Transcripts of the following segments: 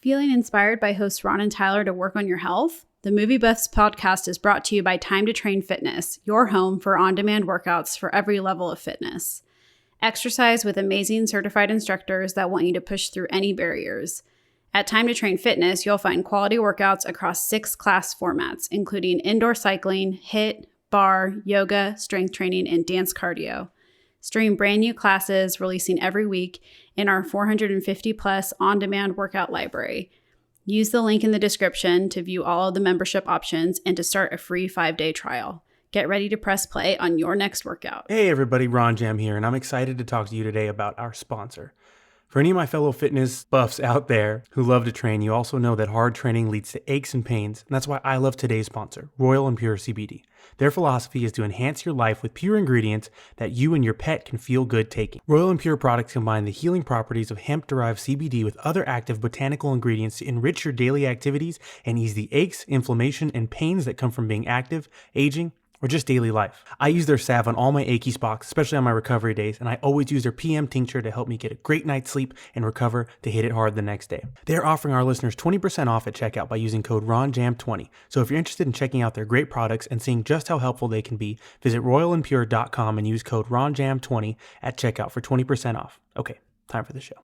Feeling inspired by hosts Ron and Tyler to work on your health? The MovieBuffs Podcast is brought to you by Time to Train Fitness, your home for on-demand workouts for every level of fitness. Exercise with amazing certified instructors that want you to push through any barriers. At Time to Train Fitness, you'll find quality workouts across 6 class formats, including indoor cycling, HIIT, bar, yoga, strength training, and dance cardio. Stream brand new classes releasing every week in our 450 plus on-demand workout library. Use the link in the description to view all of the membership options and to start a free 5-day trial. Get ready to press play on your next workout. Hey everybody, Ronjam here, and I'm excited to talk to you today about our sponsor. For any of my fellow fitness buffs out there who love to train, you also know that hard training leads to aches and pains, and that's why I love today's sponsor, Royal & Pure CBD. Their philosophy is to enhance your life with pure ingredients that you and your pet can feel good taking. Royal & Pure products combine the healing properties of hemp-derived CBD with other active botanical ingredients to enrich your daily activities and ease the aches, inflammation, and pains that come from being active, aging, or just daily life. I use their salve on all my achy spots, especially on my recovery days, and I always use their PM tincture to help me get a great night's sleep and recover to hit it hard the next day. They're offering our listeners 20% off at checkout by using code RONJAM20. So if you're interested in checking out their great products and seeing just how helpful they can be, visit royalandpure.com and use code RONJAM20 at checkout for 20% off. Okay, time for the show.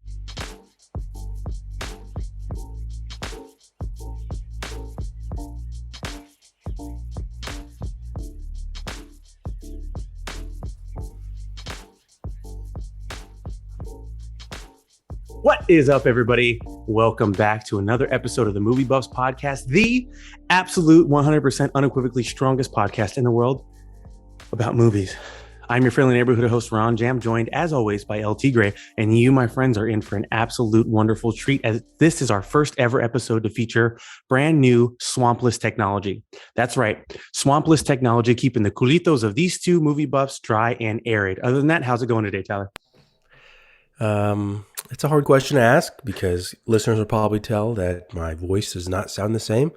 What is up, everybody? Welcome back to another episode of the MovieBuffs Podcast, the absolute 100% unequivocally strongest podcast in the world about movies. I'm your friendly neighborhood host, Ronjam, joined as always by LT Gray, and you, my friends, are in for an absolute wonderful treat as this is our first ever episode to feature brand new swampless technology. That's right, swampless technology, keeping the culitos of these two movie buffs dry and arid. Other than that, how's it going today, Tyler? It's a hard question to ask because listeners will probably tell that my voice does not sound the same,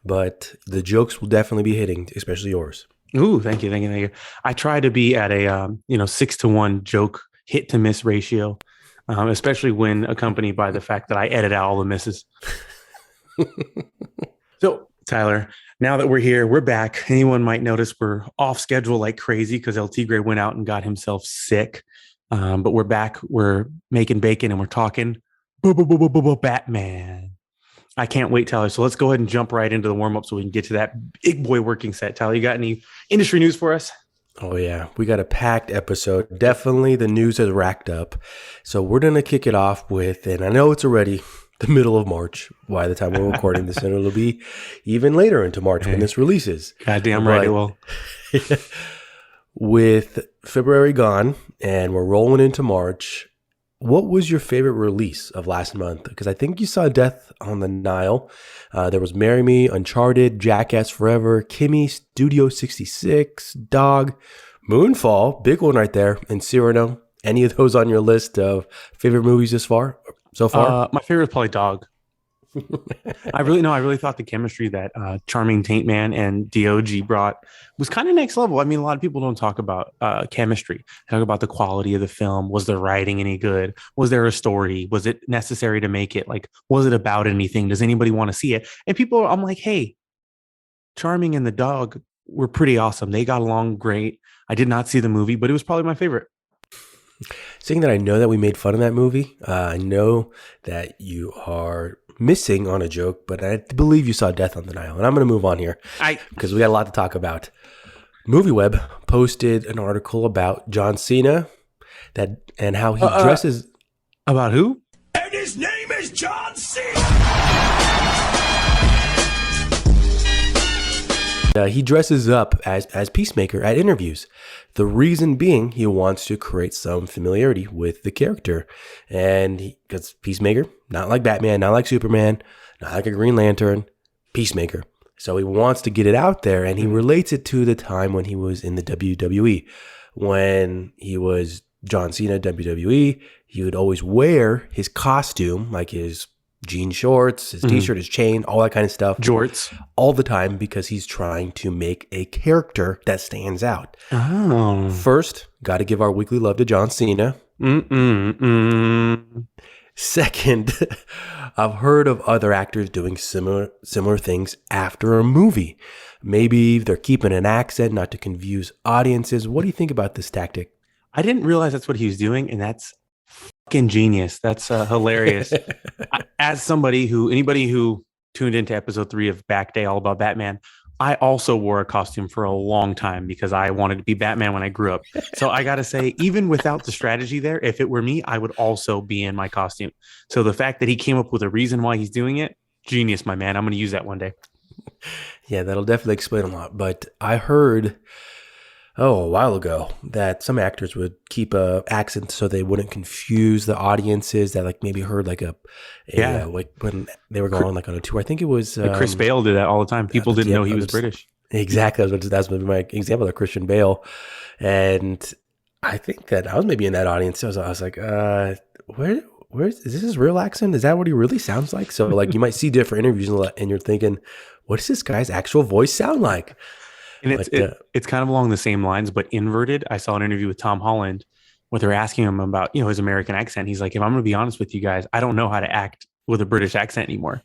but the jokes will definitely be hitting, especially yours. Ooh, thank you. I try to be at a 6-to-1 joke hit to miss ratio, especially when accompanied by the fact that I edit out all the misses. So, Tyler, now that we're here, we're back. Anyone might notice we're off schedule like crazy because LT Gray went out and got himself sick. But we're back, we're making bacon, and we're talking Batman. I can't wait, Tyler. So let's go ahead and jump right into the warm-up so we can get to that big boy working set. Tyler, you got any industry news for us? Oh, yeah. We got a packed episode. Definitely the news has racked up. So we're going to kick it off with, and I know it's already the middle of March by the time we're recording this, and it'll be even later into March when this releases. Goddamn right it will. With February gone and we're rolling into March, what was your favorite release of last month? Because I think you saw Death on the Nile. There was Marry Me, Uncharted, Jackass Forever, Kimmy, Studio 66, Dog, Moonfall, big one right there, and Cyrano. Any of those on your list of favorite movies so far? My favorite is probably Dog. I really thought the chemistry that Charming Taint Man and DOG brought was kind of next level. I mean, a lot of people don't talk about chemistry. They talk about the quality of the film. Was the writing any good? Was there a story? Was it necessary to make it? Like, was it about anything? Does anybody want to see it? And I'm like, hey, Charming and the Dog were pretty awesome. They got along great. I did not see the movie, but it was probably my favorite. Saying that I know that we made fun of that movie, I know that you are missing on a joke, but I believe you saw Death on the Nile. And I'm going to move on here because we got a lot to talk about. MovieWeb posted an article about John Cena and how he dresses. About who? And his name is John Cena! He dresses up as Peacemaker at interviews. The reason being he wants to create some familiarity with the character. And because Peacemaker, not like Batman, not like Superman, not like a Green Lantern, Peacemaker. So he wants to get it out there, and he relates it to the time when he was in the WWE. When he was John Cena, WWE, he would always wear his costume, like his jean shorts, his t-shirt, his chain, all that kind of stuff. Jorts. All the time because he's trying to make a character that stands out. Oh. First, got to give our weekly love to John Cena. Second, I've heard of other actors doing similar things after a movie. Maybe they're keeping an accent not to confuse audiences. What do you think about this tactic? I didn't realize that's what he was doing, and that's fucking genius. That's hilarious. As anybody who tuned into episode 3 of Back Day All About Batman, I also wore a costume for a long time because I wanted to be Batman when I grew up. So I got to say, even without the strategy there, if it were me, I would also be in my costume. So the fact that he came up with a reason why he's doing it, genius, my man. I'm going to use that one day. Yeah, that'll definitely explain a lot. But I heard, a while ago, that some actors would keep a accent so they wouldn't confuse the audiences that like maybe heard like like when they were going like on a tour. I think it was Chris Bale did that all the time. People didn't know he was British. Exactly. That's my example of Christian Bale. And I think that I was maybe in that audience. I was like, where is this his real accent? Is that what he really sounds like? So like you might see different interviews and you're thinking, what does this guy's actual voice sound like? And it's kind of along the same lines, but inverted. I saw an interview with Tom Holland where they're asking him about, his American accent. He's like, if I'm going to be honest with you guys, I don't know how to act with a British accent anymore.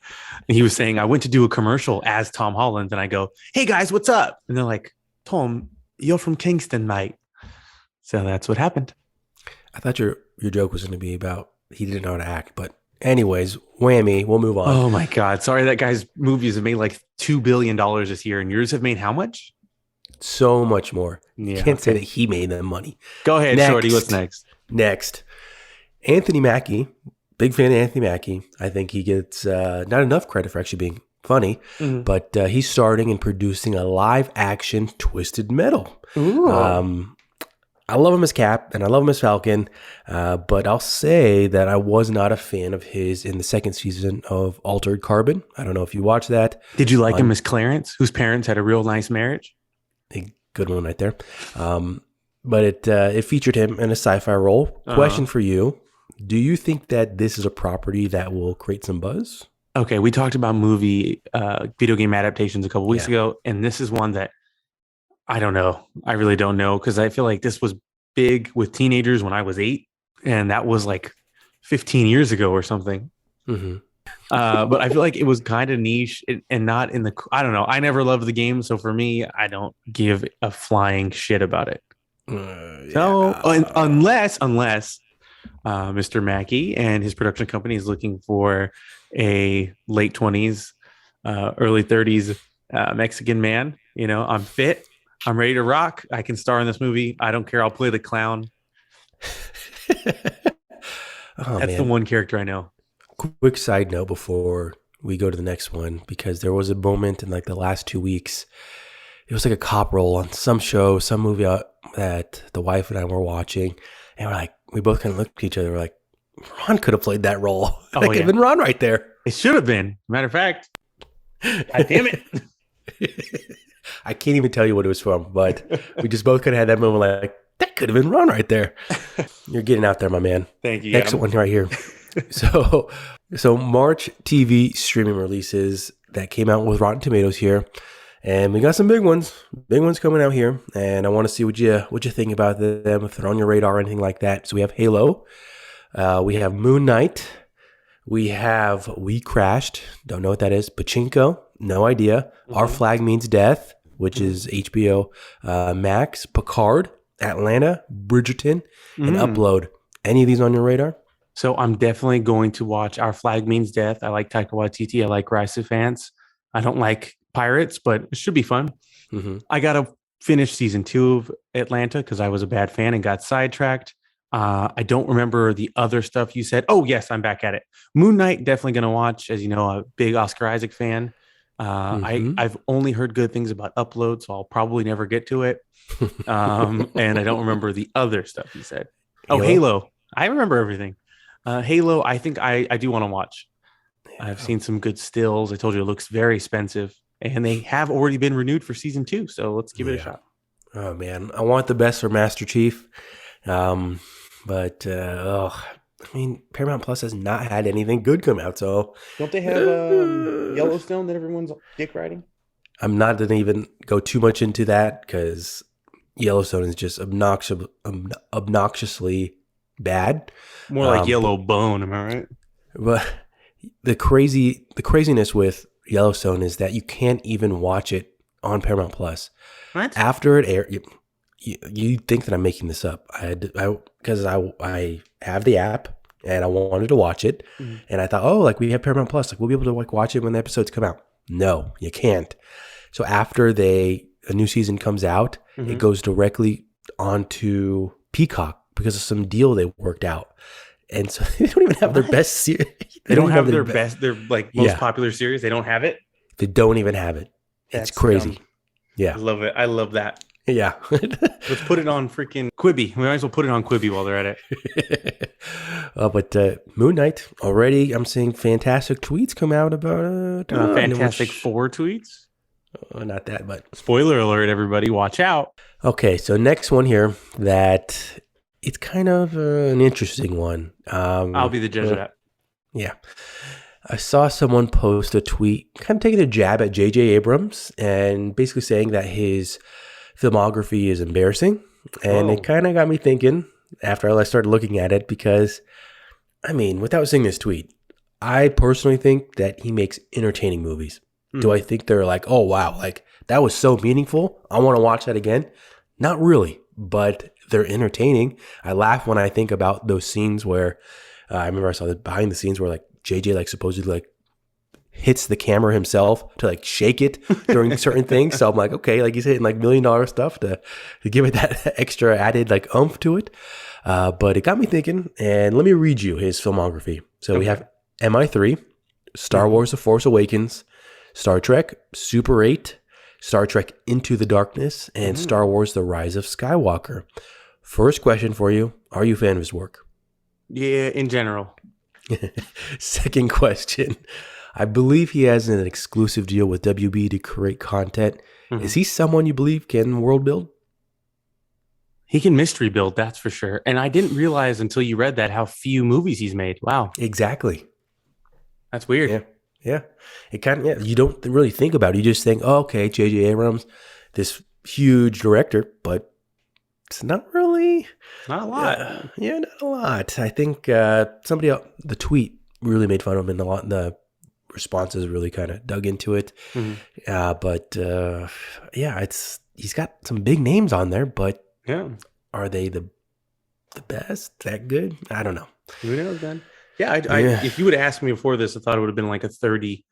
And he was saying, I went to do a commercial as Tom Holland and I go, hey guys, what's up? And they're like, Tom, you're from Kingston, mate. So that's what happened. I thought your joke was going to be about he didn't know how to act, but anyways, whammy, we'll move on. Oh my God. Sorry, that guy's movies have made like $2 billion this year and yours have made how much? So much more. Yeah, you can't say that he made them money. Go ahead, Shorty. What's next? Next, Anthony Mackie. Big fan of Anthony Mackie. I think he gets not enough credit for actually being funny, but he's starting and producing a live-action Twisted Metal. Ooh. I love him as Cap and I love him as Falcon, but I'll say that I was not a fan of his in the second season of Altered Carbon. I don't know if you watched that. Did you like him as Clarence, whose parents had a real nice marriage? A good one right there. But it featured him in a sci-fi role. Question for you. Do you think that this is a property that will create some buzz? Okay, we talked about video game adaptations a couple weeks ago, and this is one that I don't know. I really don't know because I feel like this was big with teenagers when I was 8, and that was like 15 years ago or something. Mm-hmm. But I feel like it was kind of niche and not in the. I don't know. I never loved the game, so for me, I don't give a flying shit about it. So unless Mr. Mackie and his production company is looking for a late 20s, early 30s Mexican man, I'm fit. I'm ready to rock. I can star in this movie. I don't care. I'll play the clown. That's the one character I know. Quick side note before we go to the next one, because there was a moment in like the last 2 weeks. It was like a cop role on some show, some movie that the wife and I were watching. And we both kind of looked at each other. We're like, Ron could have played that role. That could have been Ron right there. It should have been. Matter of fact. God damn it. I can't even tell you what it was from, but we just both kind of had that moment like, that could have been Ron right there. You're getting out there, my man. Thank you. Next one right here. So March TV streaming releases that came out with Rotten Tomatoes here. And we got some big ones coming out here. And I want to see what you think about them, if they're on your radar or anything like that. So we have Halo. We have Moon Knight. We have We Crashed. Don't know what that is. Pachinko. No idea. Our Flag Means Death, which is HBO Max. Picard. Atlanta. Bridgerton. And Upload. Any of these on your radar? So I'm definitely going to watch Our Flag Means Death. I like Taika Waititi. I like Rise of Fans. I don't like pirates, but it should be fun. I got to finish season 2 of Atlanta because I was a bad fan and got sidetracked. I don't remember the other stuff you said. Oh, yes, I'm back at it. Moon Knight, definitely going to watch. As you know, a big Oscar Isaac fan. I've only heard good things about Upload, so I'll probably never get to it. And I don't remember the other stuff you said. Oh, Halo. I remember everything. Halo, I think I do want to watch. I've seen some good stills. I told you it looks very expensive. And they have already been renewed for season 2. So let's give it a shot. Oh, man. I want the best for Master Chief. But Paramount Plus has not had anything good come out. So don't they have Yellowstone that everyone's dick riding? I'm not going to even go too much into that because Yellowstone is just obnoxiously bad. More like Yellow Bone, am I right? But the craziness with Yellowstone is that you can't even watch it on Paramount Plus. What? After it aired, you think that I'm making this up. Because I have the app and I wanted to watch it, and I thought, oh, like we have Paramount Plus, like we'll be able to like watch it when the episodes come out. No, you can't. So after a new season comes out, it goes directly onto Peacock because of some deal they worked out. And so they don't even have their best series. They don't have their best, their like most popular series. They don't have it. They don't even have it. That's it's crazy. dumb. Yeah. I love it. I love that. Yeah. Let's put it on freaking Quibi. We might as well put it on Quibi while they're at it. But Moon Knight, already I'm seeing fantastic tweets come out about Fantastic Four tweets. Not that, but spoiler alert, everybody, watch out. Okay, so next one here that it's kind of an interesting one. I'll be the judge of that. Yeah. I saw someone post a tweet kind of taking a jab at J.J. Abrams and basically saying that his filmography is embarrassing. And it kind of got me thinking after I started looking at it because, I mean, without seeing this tweet, I personally think that he makes entertaining movies. Do I think they're like, oh, wow, like that was so meaningful, I want to watch that again? Not really, but they're entertaining. I laugh when I think about those scenes where I remember I saw the behind the scenes where like JJ like supposedly like hits the camera himself to like shake it during certain things. So I'm like, okay, like he's hitting like $1 million stuff to give it that extra added like oomph to it. But it got me thinking, and let me read you his filmography. So we have MI3, Star Wars The Force Awakens, Star Trek, Super 8, Star Trek Into the Darkness, and Star Wars The Rise of Skywalker. First question for you, are you a fan of his work? Yeah, in general. Second question, I believe he has an exclusive deal with WB to create content. Is he someone you believe can world build? He can mystery build, that's for sure. And I didn't realize until you read that how few movies he's made. Wow. Exactly. That's weird. Yeah. Yeah. It kind of, you don't really think about it. You just think, oh, okay, J.J. Abrams, this huge director, but it's not really. Not a lot. Not a lot. I think somebody else, the tweet really made fun of him, and the responses really kind of dug into it. He's got some big names on there, but are they the best? That good? I don't know. Who knows, man? Yeah, if you would have asked me before this, I thought it would have been like a 30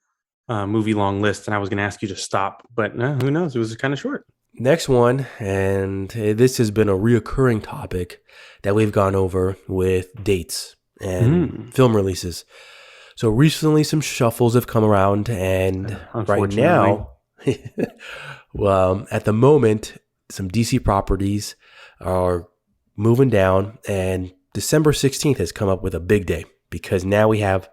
movie long list, and I was going to ask you to stop. But no, who knows? It was kind of short. Next one, and this has been a reoccurring topic that we've gone over with dates and film releases. So recently some shuffles have come around, and right now, at the moment, some DC properties are moving down, and December 16th has come up with a big day because now we have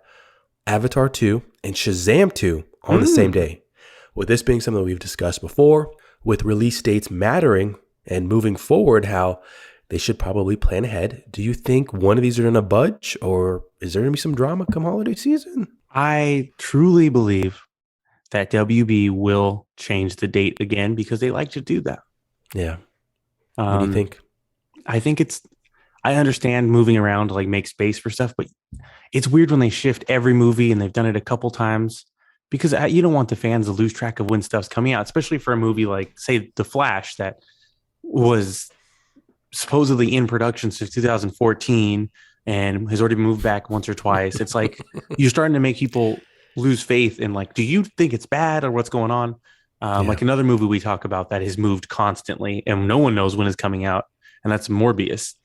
Avatar 2 and Shazam 2 on the same day. With this being something we've discussed before, with release dates mattering and moving forward, how they should probably plan ahead. Do you think one of these are going to budge, or is there going to be some drama come holiday season? I truly believe that WB will change the date again because they like to do that. Yeah. What do you think? I think I understand moving around to like make space for stuff, but it's weird when they shift every movie, and they've done it a couple times. Because you don't want the fans to lose track of when stuff's coming out, especially for a movie like, say, The Flash that was supposedly in production since 2014 and has already moved back once or twice. It's like you're starting to make people lose faith in like, do you think it's bad or what's going on? Like another movie we talk about that has moved constantly and no one knows when it's coming out, and that's Morbius.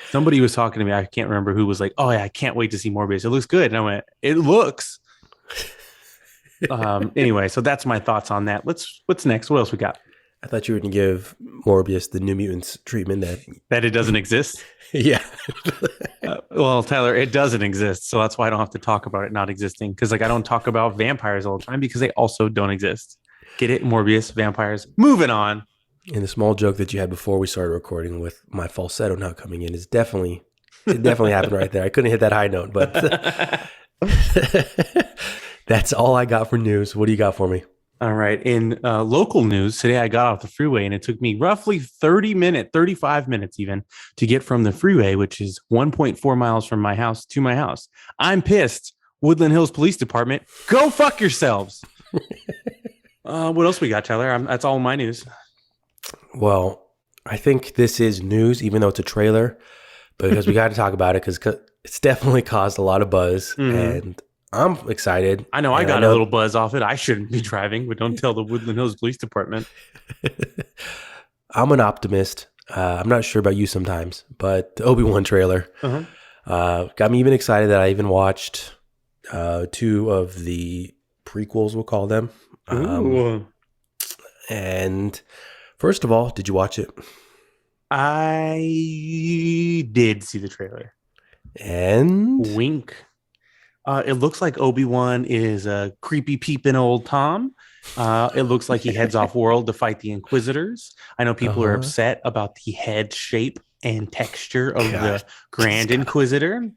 Somebody was talking to me, I can't remember who, was like, oh yeah, I can't wait to see Morbius, it looks good. And I went, it looks anyway, so that's my thoughts on that. What's next? What else we got? I thought you were going to give Morbius the New Mutants treatment that it doesn't exist. Yeah. Well, Tyler, it doesn't exist, so that's why I don't have to talk about it not existing, because like I don't talk about vampires all the time because they also don't exist. Get it? Morbius, vampires. Moving on. And the small joke that you had before we started recording with my falsetto not coming in it definitely happened right there. I couldn't hit that high note, but that's all I got for news. What do you got for me? All right. In local news, today I got off the freeway and it took me roughly 35 minutes even to get from the freeway, which is 1.4 miles from my house to my house. I'm pissed. Woodland Hills Police Department, go fuck yourselves. What else we got, Tyler? That's all my news. Well, I think this is news, even though it's a trailer, because we got to talk about it because it's definitely caused a lot of buzz, and I'm excited. I know I got a little buzz off it. I shouldn't be driving, but don't tell the Woodland Hills Police Department. I'm an optimist. I'm not sure about you sometimes, but the Obi-Wan trailer got me even excited that I even watched 2 of the prequels, we'll call them. And first of all, did you watch it? I did see the trailer. And wink. It looks like Obi-Wan is a creepy peeping old Tom. It looks like he heads off world to fight the Inquisitors. I know people are upset about the head shape and texture of the Grand Inquisitor.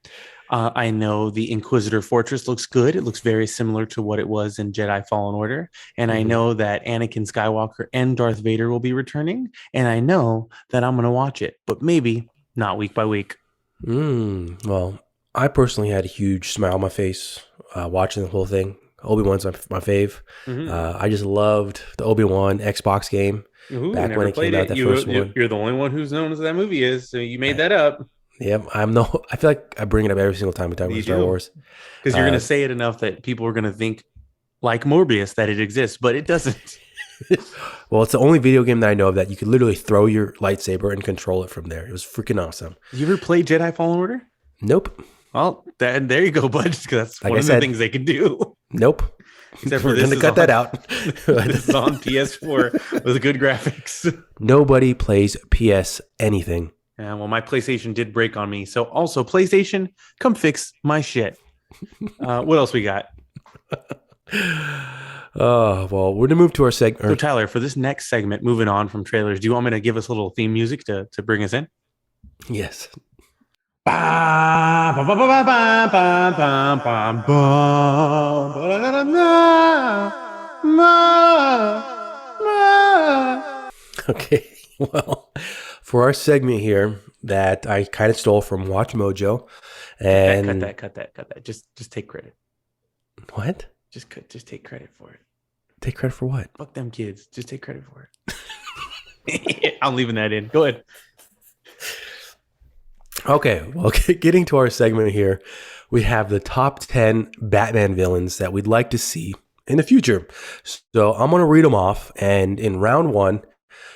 I know the Inquisitor Fortress looks good. It looks very similar to what it was in Jedi Fallen Order. And I know that Anakin Skywalker and Darth Vader will be returning. And I know that I'm going to watch it, but maybe not week by week. Well, I personally had a huge smile on my face watching the whole thing. Obi-Wan's my fave. I just loved the Obi-Wan Xbox game back when it came out. First one. You're the only one who's known as that movie is, so you made that up. Yep, I feel like I bring it up every single time we talk about Star Wars. Because you're going to say it enough that people are going to think, like Morbius, that it exists, but it doesn't. Well, it's the only video game that I know of that you could literally throw your lightsaber and control it from there. It was freaking awesome. You ever played Jedi Fallen Order? Nope. Well, there you go, bud. Because that's like one of the things they can do. Nope. Except for we're going to cut that out. This is on PS4 with good graphics. Nobody plays PS anything. Yeah, well, my PlayStation did break on me. So also, PlayStation, come fix my shit. What else we got? Well, we're going to move to our segment. So, Tyler, for this next segment, moving on from trailers, do you want me to give us a little theme music to bring us in? Yes. Okay, well, for our segment here that I kind of stole from Watch Mojo, and cut that. Just take credit. What? Just take credit for it. Take credit for what? Fuck them kids. Just take credit for it. I'm leaving that in. Go ahead. Okay, well, getting to our segment here, we have the top 10 Batman villains that we'd like to see in the future. So I'm going to read them off, and in round 1,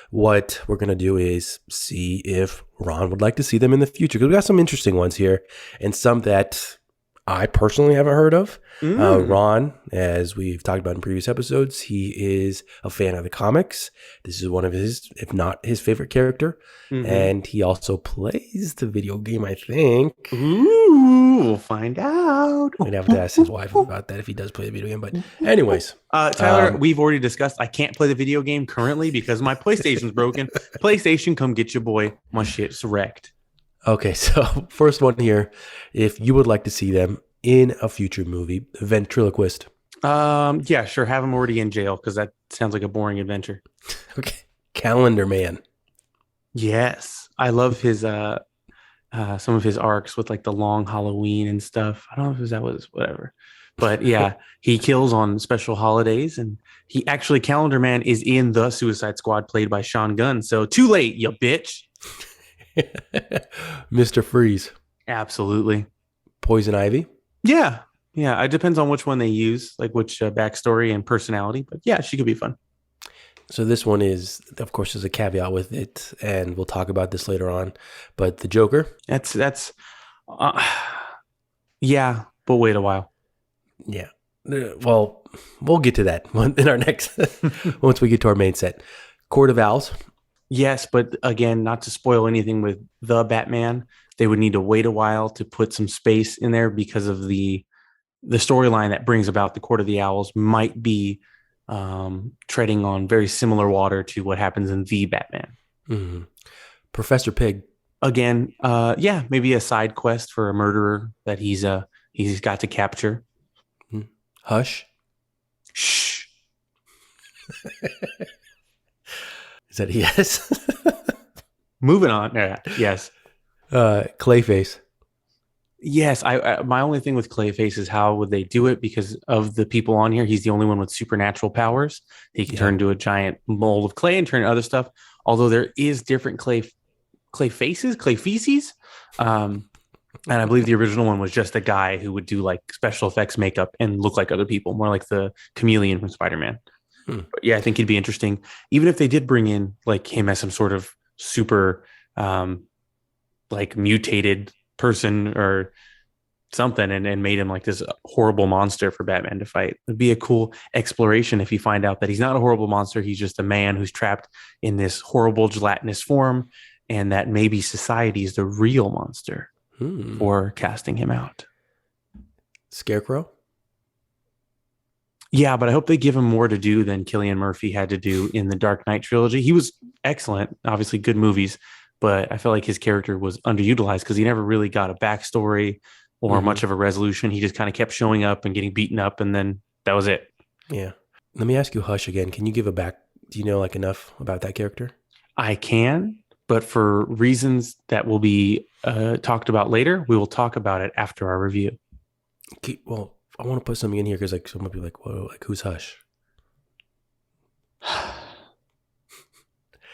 what we're going to do is see if Ron would like to see them in the future. Because we got some interesting ones here and some that I personally haven't heard of. Ron, as we've talked about in previous episodes, he is a fan of the comics. This is one of his, if not his favorite character. And he also plays the video game, I think. Ooh, we'll find out. We'd have to ask his wife about that if he does play the video game. But anyways. Tyler, we've already discussed I can't play the video game currently because my PlayStation's broken. PlayStation, come get your boy. My shit's wrecked. Okay, so first one here. If you would like to see them in a future movie, ventriloquist. Yeah, sure. Have him already in jail because that sounds like a boring adventure. Okay. Calendar Man. Yes. I love his some of his arcs with like the long Halloween and stuff. I don't know if that was whatever. But yeah, he kills on special holidays, and he actually Calendar Man is in the Suicide Squad played by Sean Gunn. So too late, you bitch. Mr. Freeze. Absolutely. Poison Ivy. Yeah. It depends on which one they use, like which backstory and personality. But yeah, she could be fun. So this one is, of course, there's a caveat with it, and we'll talk about this later on. But the Joker. That's yeah, but wait a while. Yeah. Well, we'll get to that in our next, once we get to our main set. Court of Owls. Yes, but again, not to spoil anything with the Batman, they would need to wait a while to put some space in there because of the storyline that brings about the Court of the Owls might be treading on very similar water to what happens in the Batman. Mm-hmm. Professor Pig. Again, yeah, maybe a side quest for a murderer that he's got to capture. Hush. Shh. Is that a yes? Moving on. Yes. Clayface. Yes. My only thing with Clayface is how would they do it? Because of the people on here, he's the only one with supernatural powers. He can turn into a giant mold of clay and turn into other stuff. Although there is different clay feces. And I believe the original one was just a guy who would do like special effects makeup and look like other people, more like the chameleon from Spider-Man. But yeah, I think he'd be interesting. Even if they did bring in like him as some sort of super like mutated person or something and made him like this horrible monster for Batman to fight. It'd be a cool exploration if you find out that he's not a horrible monster. He's just a man who's trapped in this horrible gelatinous form, and that maybe society is the real monster for casting him out. Scarecrow? Yeah, but I hope they give him more to do than Cillian Murphy had to do in the Dark Knight trilogy. He was excellent, obviously good movies, but I felt like his character was underutilized because he never really got a backstory or much of a resolution. He just kind of kept showing up and getting beaten up, and then that was it. Yeah. Let me ask you Hush again. Can you give do you know like enough about that character? I can, but for reasons that will be talked about later, we will talk about it after our review. Okay, well, I want to put something in here because like someone might be like, "Whoa, like who's Hush?"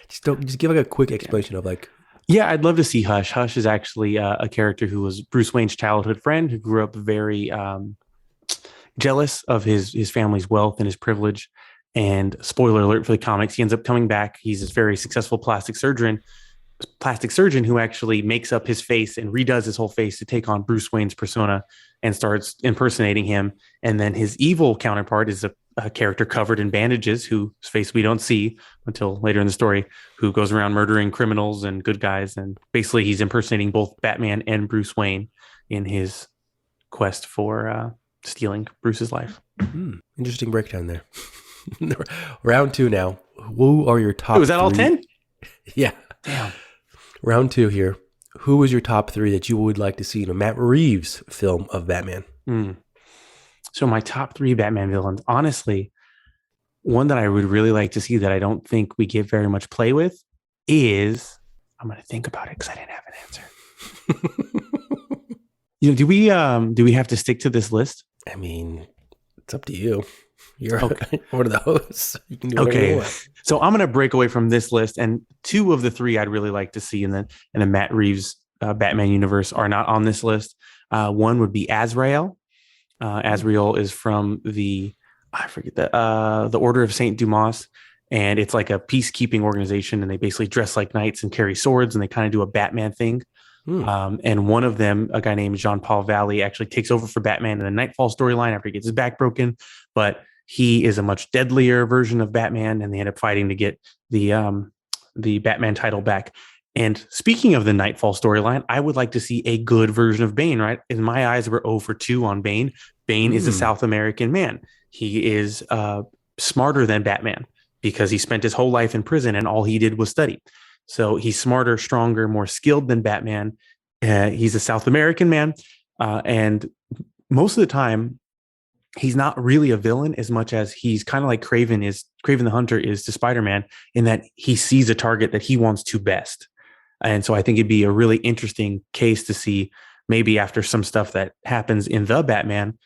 Just give like a quick explanation of like. Yeah, I'd love to see Hush. Hush is actually a character who was Bruce Wayne's childhood friend who grew up very jealous of his family's wealth and his privilege. And spoiler alert for the comics, he ends up coming back. He's this very successful plastic surgeon who actually makes up his face and redoes his whole face to take on Bruce Wayne's persona and starts impersonating him. And then his evil counterpart is a character covered in bandages whose face we don't see until later in the story, who goes around murdering criminals and good guys. And basically he's impersonating both Batman and Bruce Wayne in his quest for stealing Bruce's life. Interesting breakdown there. Round 2 now. Who are your top was that 3? all 10? Yeah. Damn. Round 2 here. Who is your top 3 that you would like to see in a Matt Reeves film of Batman? So my top 3 Batman villains, honestly, one that I would really like to see that I don't think we get very much play with is, I'm going to think about it because I didn't have an answer. Do we have to stick to this list? I mean, it's up to you. You're okay. One of the hosts. You can do whatever you want. So I'm going to break away from this list, and 2 of the 3 I'd really like to see in the Matt Reeves Batman universe are not on this list. One would be Azrael. Azrael is from the Order of Saint Dumas, and it's like a peacekeeping organization, and they basically dress like knights and carry swords, and they kind of do a Batman thing. And one of them, a guy named Jean-Paul Valley, actually takes over for Batman in the Nightfall storyline after he gets his back broken, but he is a much deadlier version of Batman, and they end up fighting to get the Batman title back. And speaking of the Nightfall storyline, I would like to see a good version of Bane, right? In my eyes, we're 0 for 2 on Bane. Bane is a South American man. He is smarter than Batman because he spent his whole life in prison and all he did was study. So he's smarter, stronger, more skilled than Batman. He's a South American man. And most of the time, he's not really a villain as much as he's kind of like Kraven the Hunter is to Spider-Man, in that he sees a target that he wants to best. And so I think it'd be a really interesting case to see, maybe after some stuff that happens in the Batman,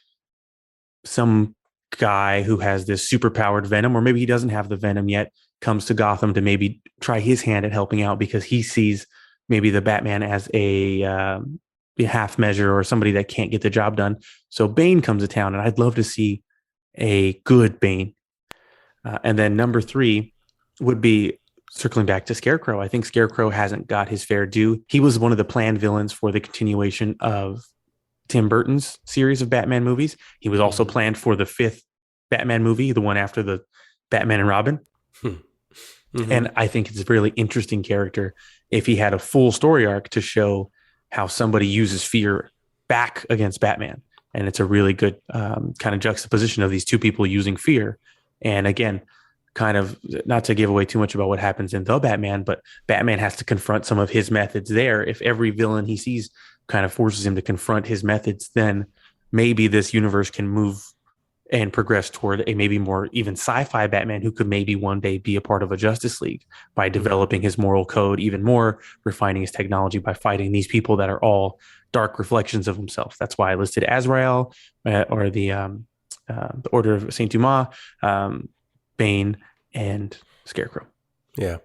some guy who has this superpowered venom, or maybe he doesn't have the venom yet, comes to Gotham to maybe try his hand at helping out because he sees maybe the Batman as a half measure or somebody that can't get the job done. So Bane comes to town, and I'd love to see a good Bane. And then number 3 would be circling back to Scarecrow. I think Scarecrow hasn't got his fair due. He was one of the planned villains for the continuation of Tim Burton's series of Batman movies. He was also planned for the 5th Batman movie, the one after the Batman and Robin. And I think it's a really interesting character if he had a full story arc to show how somebody uses fear back against Batman. And it's a really good kind of juxtaposition of these 2 people using fear. And again, kind of not to give away too much about what happens in the Batman, but Batman has to confront some of his methods there. If every villain he sees kind of forces him to confront his methods, then maybe this universe can move and progress toward a maybe more even sci-fi Batman who could maybe one day be a part of a Justice League by developing his moral code even more, refining his technology by fighting these people that are all dark reflections of himself. That's why I listed Azrael or the Order of Saint Dumas, Bane, and Scarecrow. Yeah.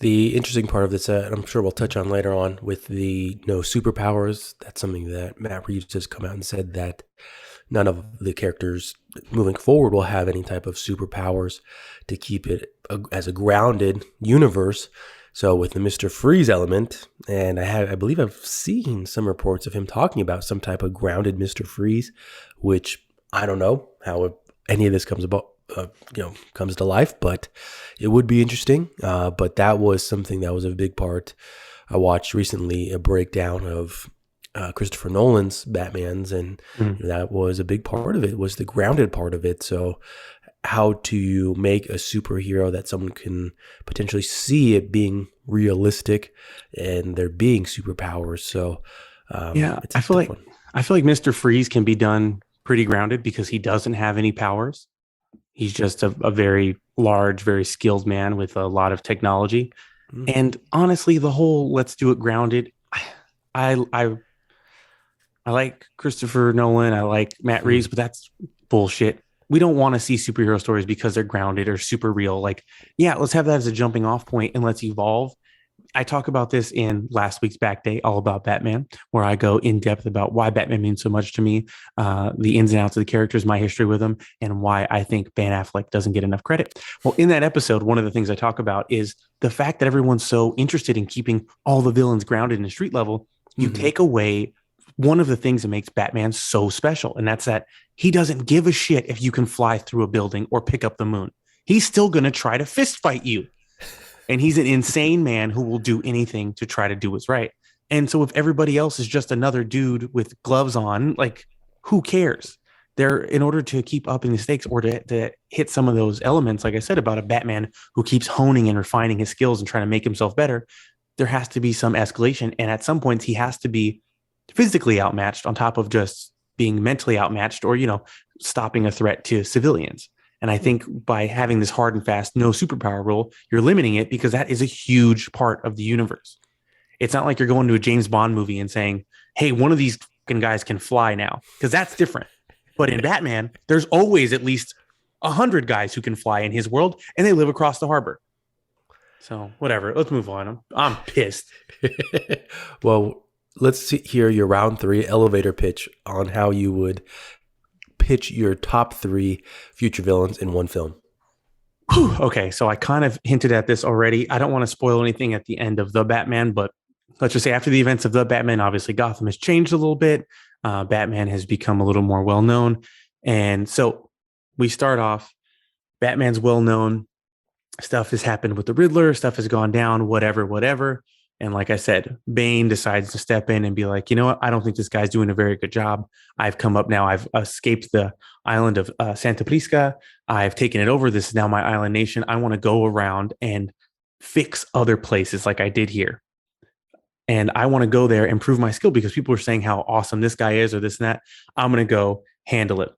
The interesting part of this, I'm sure we'll touch on later on with the no superpowers. That's something that Matt Reeves has come out and said that none of the characters moving forward will have any type of superpowers to keep it as a grounded universe. So with the Mr. Freeze element, and I believe I've seen some reports of him talking about some type of grounded Mr. Freeze, which I don't know how any of this comes about, comes to life, but it would be interesting. But that was something that was a big part. I watched recently a breakdown of Christopher Nolan's Batmans, and that was a big part of it, was the grounded part of it. So how to make a superhero that someone can potentially see it being realistic and there being superpowers. So I feel like Mr. Freeze can be done pretty grounded because he doesn't have any powers. He's just a very large, very skilled man with a lot of technology. And honestly, the whole let's do it grounded, I like Christopher Nolan, I like Matt Reeves, but that's bullshit. We don't want to see superhero stories because they're grounded or super real. Like, yeah, let's have that as a jumping off point and let's evolve. I talk about this in last week's Back Day, All About Batman, where I go in depth about why Batman means so much to me, the ins and outs of the characters, my history with them, and why I think Ben Affleck doesn't get enough credit. Well, in that episode, one of the things I talk about is the fact that everyone's so interested in keeping all the villains grounded in a street level. You take away one of the things that makes Batman so special, and that's that he doesn't give a shit if you can fly through a building or pick up the moon. He's still going to try to fist fight you. And he's an insane man who will do anything to try to do what's right. And so if everybody else is just another dude with gloves on, like, who cares? They're, in order to keep upping the stakes or to hit some of those elements, like I said, about a Batman who keeps honing and refining his skills and trying to make himself better, there has to be some escalation. And at some points, he has to be physically outmatched on top of just being mentally outmatched or, stopping a threat to civilians. And I think by having this hard and fast no superpower rule, you're limiting it because that is a huge part of the universe. It's not like you're going to a James Bond movie and saying, hey, one of these guys can fly now, because that's different. But in Batman, there's always at least 100 guys who can fly in his world, and they live across the harbor. So whatever, let's move on. I'm pissed. Well, let's hear your round 3 elevator pitch on how you would pitch your top 3 future villains in one film. Okay, so I kind of hinted at this already. I don't want to spoil anything at the end of The Batman, but let's just say after the events of The Batman, obviously Gotham has changed a little bit. Batman has become a little more well-known. And so we start off, Batman's well-known. Stuff has happened with the Riddler. Stuff has gone down, whatever. And like I said, Bane decides to step in and be like, you know what? I don't think this guy's doing a very good job. I've come up now. I've escaped the island of Santa Prisca. I've taken it over. This is now my island nation. I want to go around and fix other places like I did here. And I want to go there and prove my skill because people are saying how awesome this guy is or this and that. I'm going to go handle it.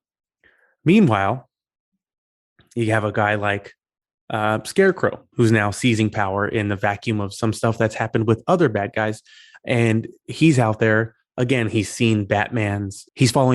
Meanwhile, you have a guy like Scarecrow, who's now seizing power in the vacuum of some stuff that's happened with other bad guys. And he's out there. Again, he's following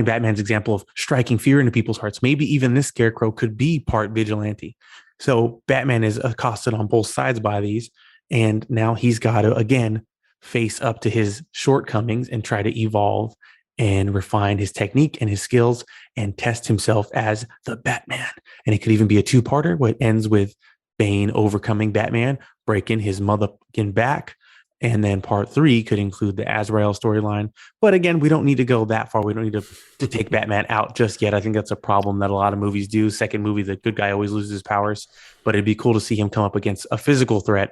Batman's example of striking fear into people's hearts. Maybe even this Scarecrow could be part vigilante. So Batman is accosted on both sides by these. And now he's got to, again, face up to his shortcomings and try to evolve and refine his technique and his skills and test himself as the Batman. And it could even be a 2-parter where it ends with Bane overcoming Batman, breaking his motherfucking back. And then part 3 could include the Azrael storyline. But again, we don't need to go that far. We don't need to take Batman out just yet. I think that's a problem that a lot of movies do. Second movie, the good guy always loses his powers. But it'd be cool to see him come up against a physical threat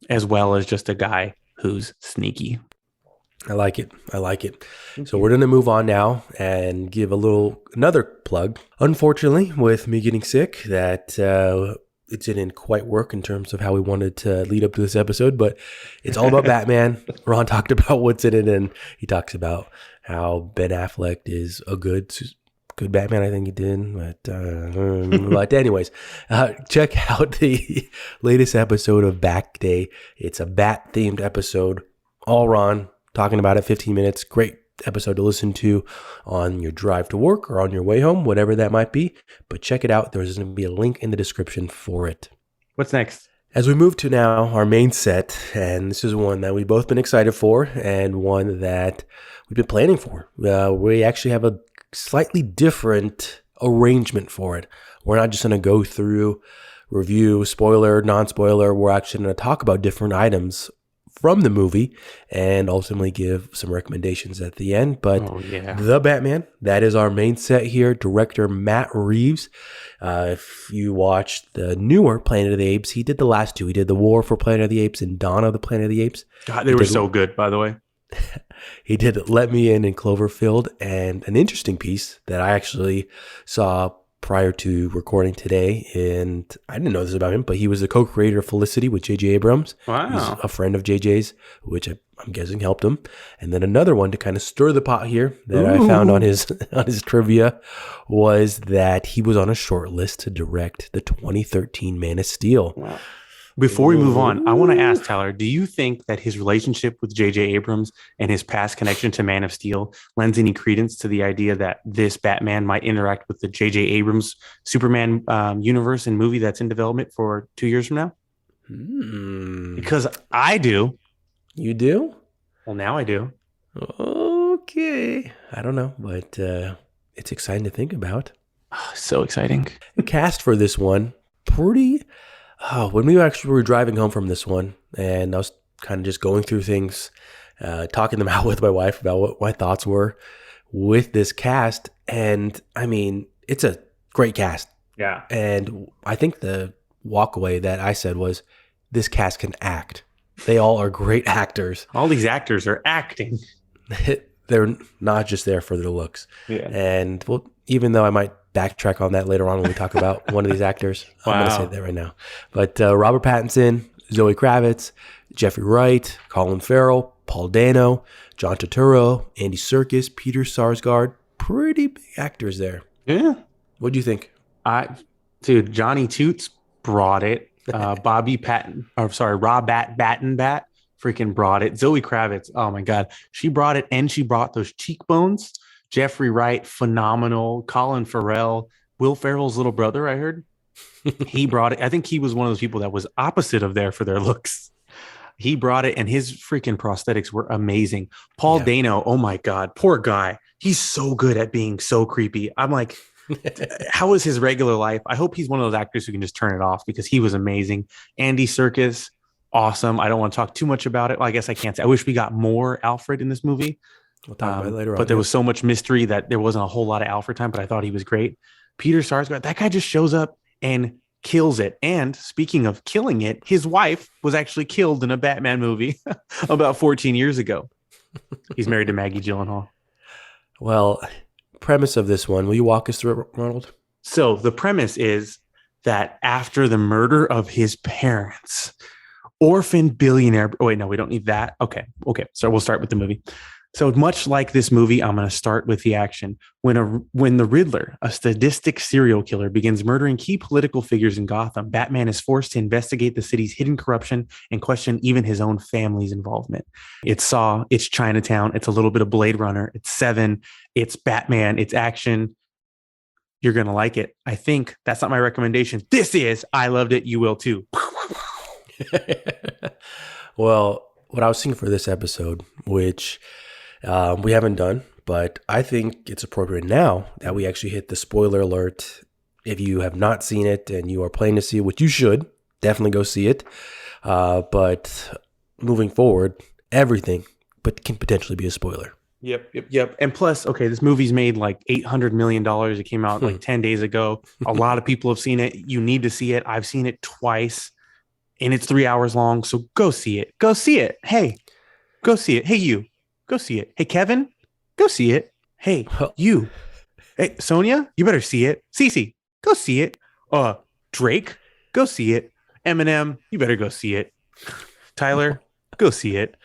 as well as just a guy who's sneaky. I like it. So we're going to move on now and give another plug. Unfortunately, with me getting sick, that it didn't quite work in terms of how we wanted to lead up to this episode, but it's all about Batman. Ron talked about what's in it, and he talks about how Ben Affleck is a good good Batman I think he did. But anyways, check out the latest episode of Back Day. It's a bat-themed episode. All Ron talking about it, 15 minutes. Great episode to listen to on your drive to work or on your way home, whatever that might be. But check it out. There's going to be a link in the description for it. What's next? As we move to now our main set, and this is one that we've both been excited for and one that we've been planning for. We actually have a slightly different arrangement for it. We're not just going to go through review, spoiler, non-spoiler. We're actually going to talk about different items from the movie and ultimately give some recommendations at the end. But The Batman, that is our main set here. Director Matt Reeves. If you watched the newer Planet of the Apes, he did the last two. He did The War for Planet of the Apes and Dawn of the Planet of the Apes. God, they were so good, by the way. He did Let Me In Cloverfield, and an interesting piece that I actually saw prior to recording today, and I didn't know this about him, but he was the co-creator of Felicity with J.J. Abrams. Wow. He's a friend of JJ's, which I'm guessing helped him. And then another one to kind of stir the pot here that I found on his trivia was that he was on a short list to direct the 2013 Man of Steel. Wow. Before we move on, I want to ask Tyler, do you think that his relationship with J.J. Abrams and his past connection to Man of Steel lends any credence to the idea that this Batman might interact with the J.J. Abrams Superman universe and movie that's in development for 2 years from now? Because I do. You do? Well, now I do. Okay. I don't know, but it's exciting to think about. Oh, so exciting. The cast for this one, pretty... when we actually were driving home from this one, and I was kind of just going through things, talking them out with my wife about what my thoughts were with this cast. And I mean, it's a great cast. Yeah. And I think the walkaway that I said was, this cast can act. They all are great actors. All these actors are acting. They're not just there for their looks. Yeah. And well, even though I might backtrack on that later on when we talk about one of these actors. Wow. I'm going to say that right now. But Robert Pattinson, Zoe Kravitz, Jeffrey Wright, Colin Farrell, Paul Dano, John Turturro, Andy Serkis, Peter Sarsgaard. Pretty big actors there. Yeah. What do you think? Dude, Johnny Toots brought it. Rob Battenbat freaking brought it. Zoe Kravitz, oh my God. She brought it, and she brought those cheekbones. Jeffrey Wright, phenomenal. Colin Farrell, Will Ferrell's little brother, I heard. He brought it. I think he was one of those people that was opposite of there for their looks. He brought it, and his freaking prosthetics were amazing. Paul Dano, oh my God, poor guy. He's so good at being so creepy. I'm like, how is his regular life? I hope he's one of those actors who can just turn it off, because he was amazing. Andy Serkis, awesome. I don't want to talk too much about it. Well, I guess I can't say. I wish we got more Alfred in this movie. We'll talk about it later on. But there was so much mystery that there wasn't a whole lot of Alfred time, but I thought he was great. Peter Sarsgaard, that guy just shows up and kills it. And speaking of killing it, his wife was actually killed in a Batman movie about 14 years ago. He's married to Maggie Gyllenhaal. Well, premise of this one, will you walk us through it, Ronald? So the premise is that after the murder of his parents, orphan billionaire... Oh, wait, no, we don't need that. Okay. So we'll start with the movie. So much like this movie, I'm going to start with the action. When the Riddler, a sadistic serial killer, begins murdering key political figures in Gotham, Batman is forced to investigate the city's hidden corruption and question even his own family's involvement. It's Saw, it's Chinatown, it's a little bit of Blade Runner, it's Seven, it's Batman, it's action. You're going to like it. I think that's not my recommendation. This is. I loved it. You will too. Well, what I was thinking for this episode, which... we haven't done, but I think it's appropriate now that we actually hit the spoiler alert. If you have not seen it and you are planning to see it, which you should, definitely go see it. But moving forward, everything but can potentially be a spoiler. Yep. And plus, okay, this movie's made like $800 million. It came out like 10 days ago. A lot of people have seen it. You need to see it. I've seen it twice, and it's 3 hours long. So go see it. Go see it. Hey, go see it. Hey, you. Go see it. Hey, Kevin, go see it. Hey, you. Hey, Sonia, you better see it. Cece, go see it. Drake, go see it. Eminem, you better go see it. Tyler, go see it.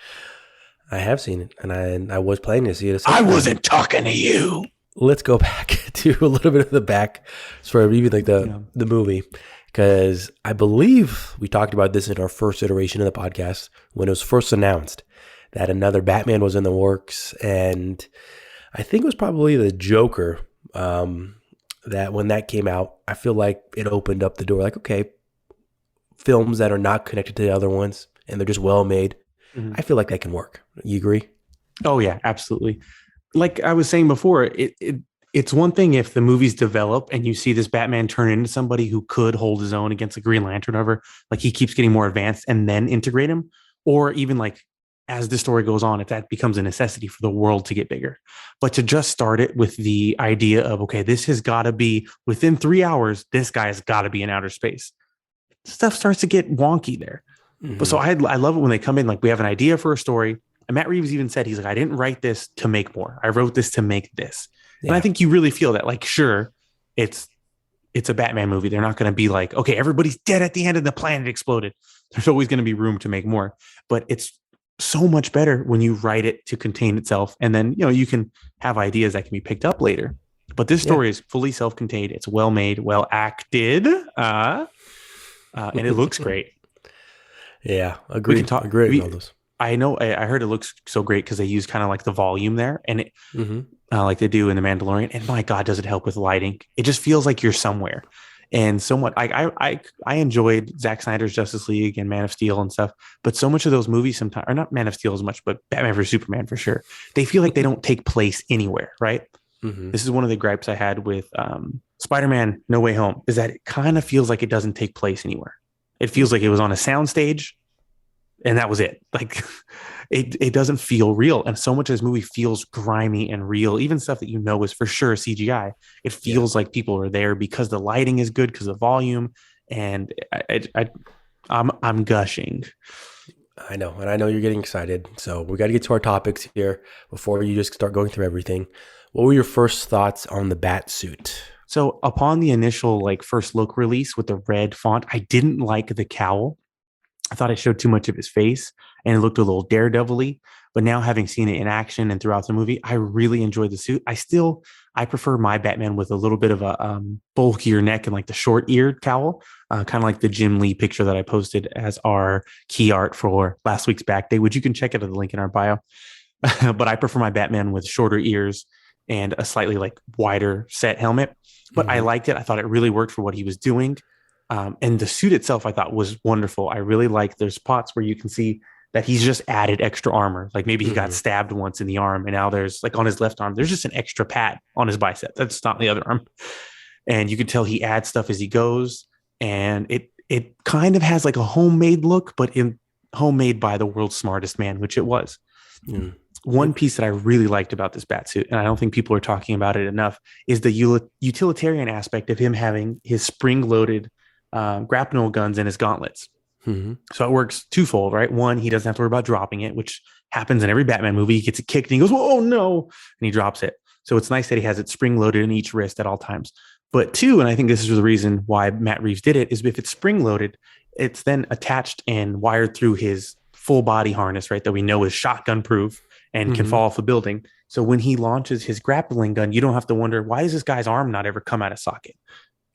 I have seen it, and I was planning to see it. I wasn't talking to you. let's go back to a little bit of the back for even like the movie, because I believe we talked about this in our first iteration of the podcast when it was first announced that another Batman was in the works, and I think it was probably the Joker. That when that came out, I feel like it opened up the door. Like, okay, films that are not connected to the other ones and they're just well made. I feel like that can work. You agree? Oh yeah, absolutely. Like I was saying before, it's one thing if the movies develop and you see this Batman turn into somebody who could hold his own against the Green Lantern, or whatever, like he keeps getting more advanced and then integrate him, or even like as the story goes on, if that becomes a necessity for the world to get bigger. But to just start it with the idea of, okay, this has got to be within 3 hours, this guy has got to be in outer space. Stuff starts to get wonky there. But so I love it when they come in, like we have an idea for a story. And Matt Reeves even said, he's like, I didn't write this to make more. I wrote this to make this. Yeah. And I think you really feel that, like, sure, it's a Batman movie. They're not going to be like, okay, everybody's dead at the end and the planet exploded. There's always going to be room to make more. But it's so much better when you write it to contain itself. And then, you can have ideas that can be picked up later. But this story is fully self-contained. It's well made, well acted, and it looks great. Yeah, agree. Agree with all those. I know. I heard it looks so great because they use kind of like the volume there, and it like they do in The Mandalorian. And my God, does it help with lighting? It just feels like you're somewhere. And somewhat, I enjoyed Zack Snyder's Justice League and Man of Steel and stuff, but so much of those movies sometimes, or not Man of Steel as much, but Batman vs Superman for sure, they feel like they don't take place anywhere, right? This is one of the gripes I had with Spider-Man No Way Home, is that it kind of feels like it doesn't take place anywhere. It feels like it was on a soundstage, and that was it. Like it doesn't feel real. And so much of this movie feels grimy and real. Even stuff that is for sure CGI. It feels like people are there because the lighting is good, because of the volume. And I'm gushing. I know. And I know you're getting excited. So we got to get to our topics here before you just start going through everything. What were your first thoughts on the Batsuit? So upon the initial first look release with the red font, I didn't like the cowl. I thought it showed too much of his face and it looked a little daredevil-y. But now, having seen it in action and throughout the movie, I really enjoyed the suit. I prefer my Batman with a little bit of a bulkier neck and like the short-eared cowl, kind of like the Jim Lee picture that I posted as our key art for last week's back day, which you can check out at the link in our bio. But I prefer my Batman with shorter ears and a slightly wider set helmet. But I liked it. I thought it really worked for what he was doing. And the suit itself, I thought, was wonderful. I really like there's spots where you can see that he's just added extra armor. Like maybe he got stabbed once in the arm, and now there's on his left arm, there's just an extra pad on his bicep. That's not the other arm. And you can tell he adds stuff as he goes. And it kind of has a homemade look, but homemade by the world's smartest man, which it was. One piece that I really liked about this Batsuit, and I don't think people are talking about it enough, is the utilitarian aspect of him having his spring-loaded grapnel guns and his gauntlets. So it works twofold, right? One, he doesn't have to worry about dropping it, which happens in every Batman movie. He gets it kicked and he goes, "Oh no," and he drops it. So it's nice that he has it spring-loaded in each wrist at all times. But two, and I think this is the reason why Matt Reeves did it, is if it's spring-loaded, it's then attached and wired through his full body harness, right? That we know is shotgun-proof and can fall off a building. So when he launches his grappling gun, you don't have to wonder, why does this guy's arm not ever come out of socket?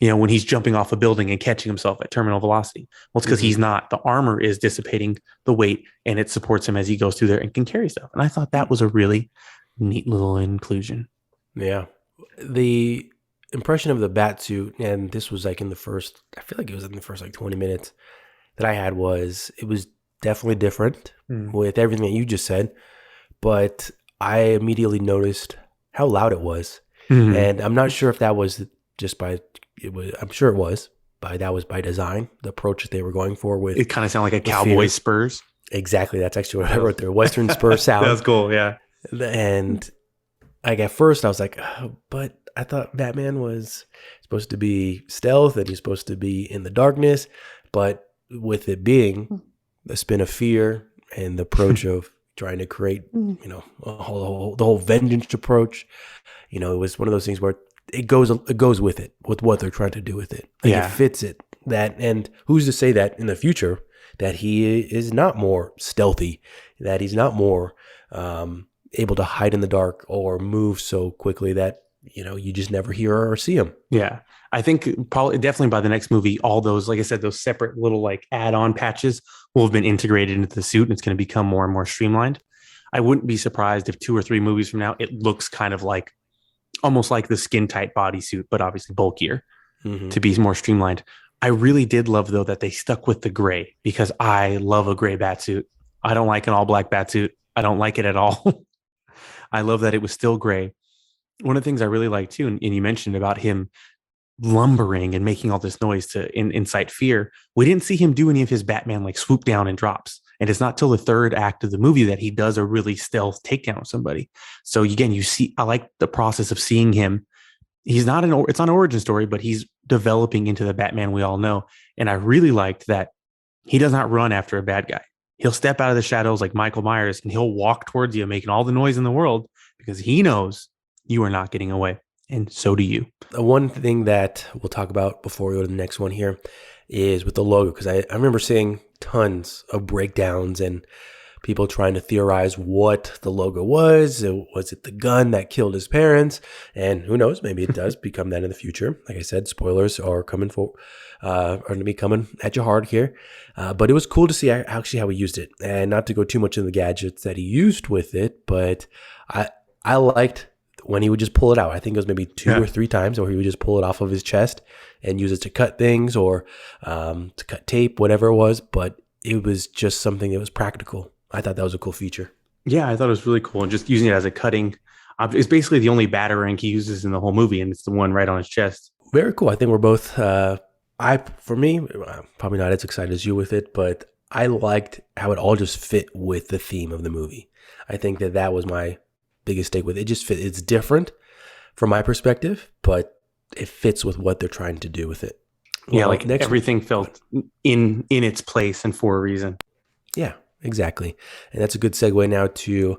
When he's jumping off a building and catching himself at terminal velocity. Well, it's because he's not. The armor is dissipating the weight, and it supports him as he goes through there and can carry stuff. And I thought that was a really neat little inclusion. Yeah. The impression of the Batsuit, and this was in the first, I feel like it was in the first 20 minutes that I had, was it was definitely different with everything that you just said. But I immediately noticed how loud it was. And I'm not sure if that was just I'm sure it was, that was by design, the approach that they were going for with. It kind of sounded like a cowboy spurs. Exactly. That's actually what I wrote there. Western spur sound. That's cool. Yeah. And at first I was like, but I thought Batman was supposed to be stealth and he's supposed to be in the darkness. But with it being the spin of fear and the approach of trying to create, the whole vengeance approach, it was one of those things where it goes with it, with what they're trying to do with it. It fits it. And who's to say that in the future that he is not more stealthy, that he's not more able to hide in the dark or move so quickly that you just never hear or see him. Yeah. I think probably definitely by the next movie, all those, like I said, those separate little like add-on patches will have been integrated into the suit and it's going to become more and more streamlined. I wouldn't be surprised if 2 or 3 movies from now, it looks kind of like almost like the skin tight bodysuit, but obviously bulkier to be more streamlined. I really did love though that they stuck with the gray because I love a gray Batsuit. I don't like an all black Batsuit. I don't like it at all. I love that it was still gray. One of the things I really like too, and you mentioned about him lumbering and making all this noise to incite fear. We didn't see him do any of his Batman like swoop down and drops. And it's not till the 3rd act of the movie that he does a really stealth takedown of somebody. So again, I like the process of seeing him. It's not an origin story, but he's developing into the Batman we all know. And I really liked that he does not run after a bad guy. He'll step out of the shadows like Michael Myers and he'll walk towards you making all the noise in the world because he knows you are not getting away. And so do you. One thing that we'll talk about before we go to the next one here is with the logo, because I remember seeing tons of breakdowns and people trying to theorize what the logo was. Was it the gun that killed his parents? And who knows, maybe it does become that in the future. Like I said, spoilers are going to be coming at you hard here. But it was cool to see actually how he used it, and not to go too much into the gadgets that he used with it, but I liked when he would just pull it out. I think it was maybe 2 or 3 times where he would just pull it off of his chest and use it to cut things or to cut tape, whatever it was. But it was just something that was practical. I thought that was a cool feature. Yeah, I thought it was really cool. And just using it as a cutting, it's basically the only batarang he uses in the whole movie. And it's the one right on his chest. Very cool. I think we're both, for me, probably not as excited as you with it, but I liked how it all just fit with the theme of the movie. I think that was my biggest take with it. It just fit. It's different from my perspective, but it fits with what they're trying to do with it. Yeah, well, like everything felt in its place and for a reason. Yeah, exactly. And that's a good segue now to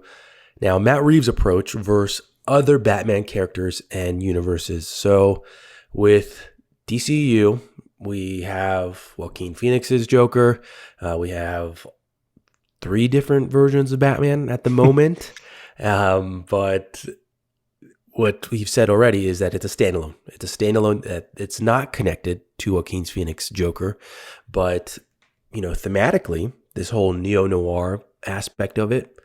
Matt Reeves' approach versus other Batman characters and universes. So with DCU, we have Joaquin Phoenix's Joker. We have 3 different versions of Batman at the moment. But what we've said already is that it's a standalone. It's a standalone that it's not connected to Joaquin Phoenix Joker, but thematically, this whole neo-noir aspect of it.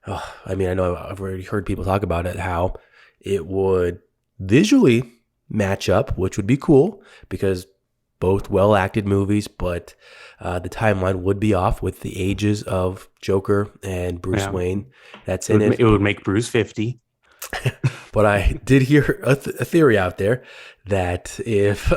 I know I've already heard people talk about it, how it would visually match up, which would be cool because both well-acted movies, but the timeline would be off with the ages of Joker and Bruce Wayne. That's in it. It would make Bruce 50. But I did hear a theory out there that if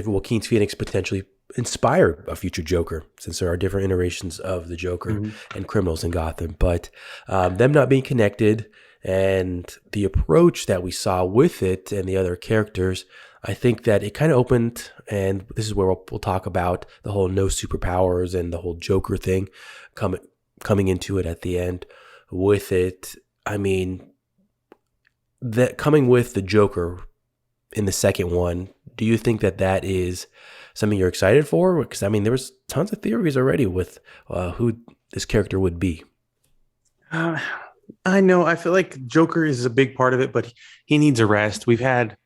Joaquin Phoenix potentially inspired a future Joker, since there are different iterations of the Joker and criminals in Gotham, but them not being connected and the approach that we saw with it and the other characters, I think that it kind of opened, and this is where we'll talk about the whole no superpowers and the whole Joker thing coming into it at the end. With it, I mean, that coming with the Joker in the second one, do you think that is something you're excited for? Because there was tons of theories already with who this character would be. I know. I feel like Joker is a big part of it, but he needs a rest. We've had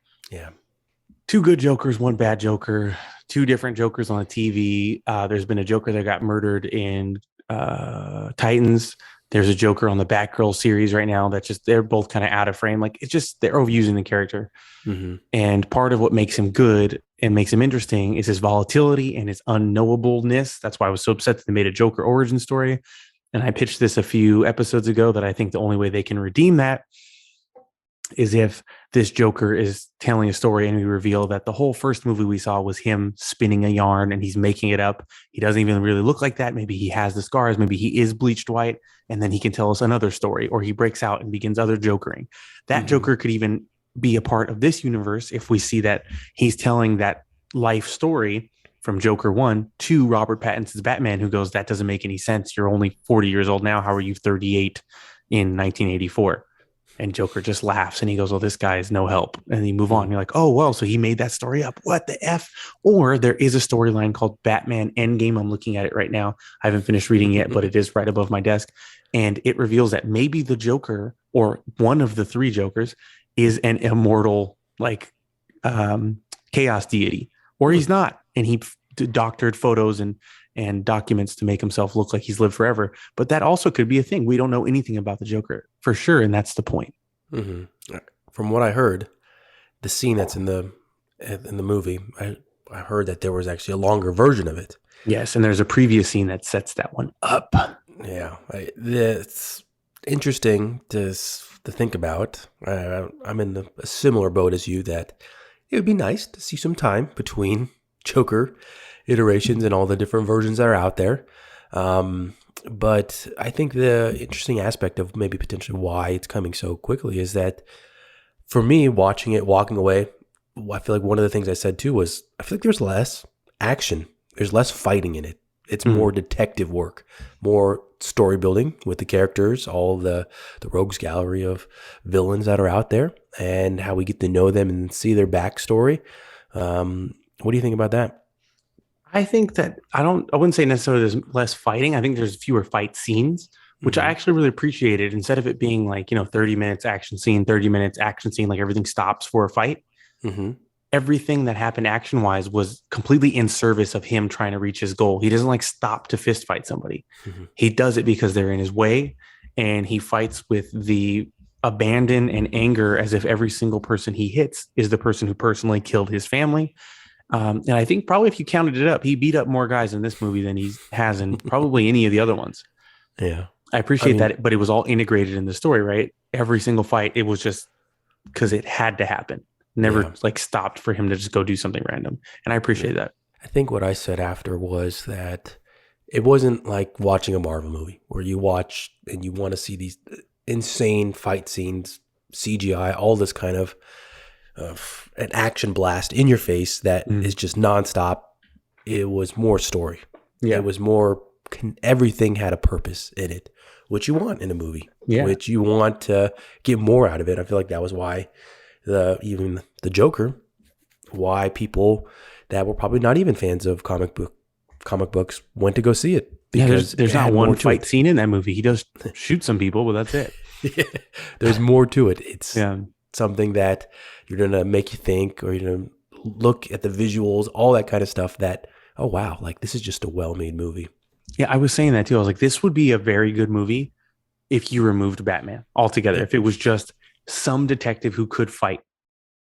2 good Jokers, 1 bad Joker, 2 different Jokers on the TV. There's been a Joker that got murdered in Titans. There's a Joker on the Batgirl series right now they're both kind of out of frame. Like it's just, they're overusing the character. Mm-hmm. And part of what makes him good and makes him interesting is his volatility and his unknowableness. That's why I was so upset that they made a Joker origin story. And I pitched this a few episodes ago that I think the only way they can redeem that is if this Joker is telling a story and we reveal that the whole first movie we saw was him spinning a yarn and he's making it up. He doesn't even really look like that. Maybe he has the scars. Maybe he is bleached white. And then he can tell us another story, or he breaks out and begins other Jokering. That Joker could even be a part of this universe if we see that he's telling that life story from Joker 1 to Robert Pattinson's Batman, who goes, that doesn't make any sense. You're only 40 years old now. How are you 38 in 1984? And Joker just laughs and he goes, oh, this guy is no help. And you move on. You're like, oh, well, so he made that story up. What the F? Or there is a storyline called Batman Endgame. I'm looking at it right now. I haven't finished reading it, but it is right above my desk. And it reveals that maybe the Joker, or one of the 3 Jokers, is an immortal chaos deity, or he's not, and he doctored photos and documents to make himself look like he's lived forever. But that also could be a thing. We don't know anything about the Joker for sure, and that's the point. Mm-hmm. From what I heard, the scene that's in the movie, I heard that there was actually a longer version of it. Yes, and there's a previous scene that sets that one up. Yeah, it's interesting to think about. I'm in a similar boat as you, that it would be nice to see some time between Joker iterations and all the different versions that are out there. But I think the interesting aspect of maybe potentially why it's coming so quickly is that for me, watching it, walking away, I feel like one of the things I said too was I feel like there's less action. There's less fighting in it. It's more detective work, more story building with the characters, all the rogues gallery of villains that are out there, and how we get to know them and see their backstory. What do you think about that? I think that I wouldn't say necessarily there's less fighting. I think there's fewer fight scenes, which I actually really appreciated. Instead of it being 30 minutes action scene, 30 minutes action scene, like everything stops for a fight. Mm-hmm. Everything that happened action wise was completely in service of him trying to reach his goal. He doesn't stop to fist fight somebody. Mm-hmm. He does it because they're in his way, and he fights with the abandon and anger as if every single person he hits is the person who personally killed his family. And I think probably if you counted it up, he beat up more guys in this movie than he has in probably any of the other ones. Yeah. I appreciate that, but it was all integrated in the story, right? Every single fight, it was just because it had to happen. Never stopped for him to just go do something random. And I appreciate that. I think what I said after was that it wasn't like watching a Marvel movie where you watch and you want to see these insane fight scenes, CGI, all this kind of an action blast in your face that is just nonstop. It was more story. Yeah. It was more, everything had a purpose in it, which you want in a movie, which you want to get more out of it. I feel like that was why even the Joker, why people that were probably not even fans of comic books went to go see it. Because there's not one fight scene in that movie. He does shoot some people, but that's it. There's more to it. It's something that you're going to make you think, or you're going to look at the visuals, all that kind of stuff that, oh, wow, this is just a well-made movie. Yeah, I was saying that too. I was like, this would be a very good movie if you removed Batman altogether. If it was just some detective who could fight,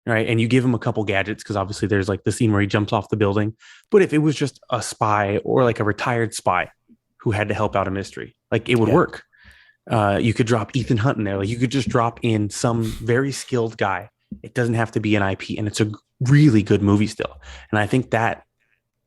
right? And you give him a couple gadgets, because obviously there's the scene where he jumps off the building. But if it was just a spy or a retired spy who had to help out a mystery, it would work. You could drop Ethan Hunt in there. You could just drop in some very skilled guy. It doesn't have to be an IP, and it's a really good movie still. And I think that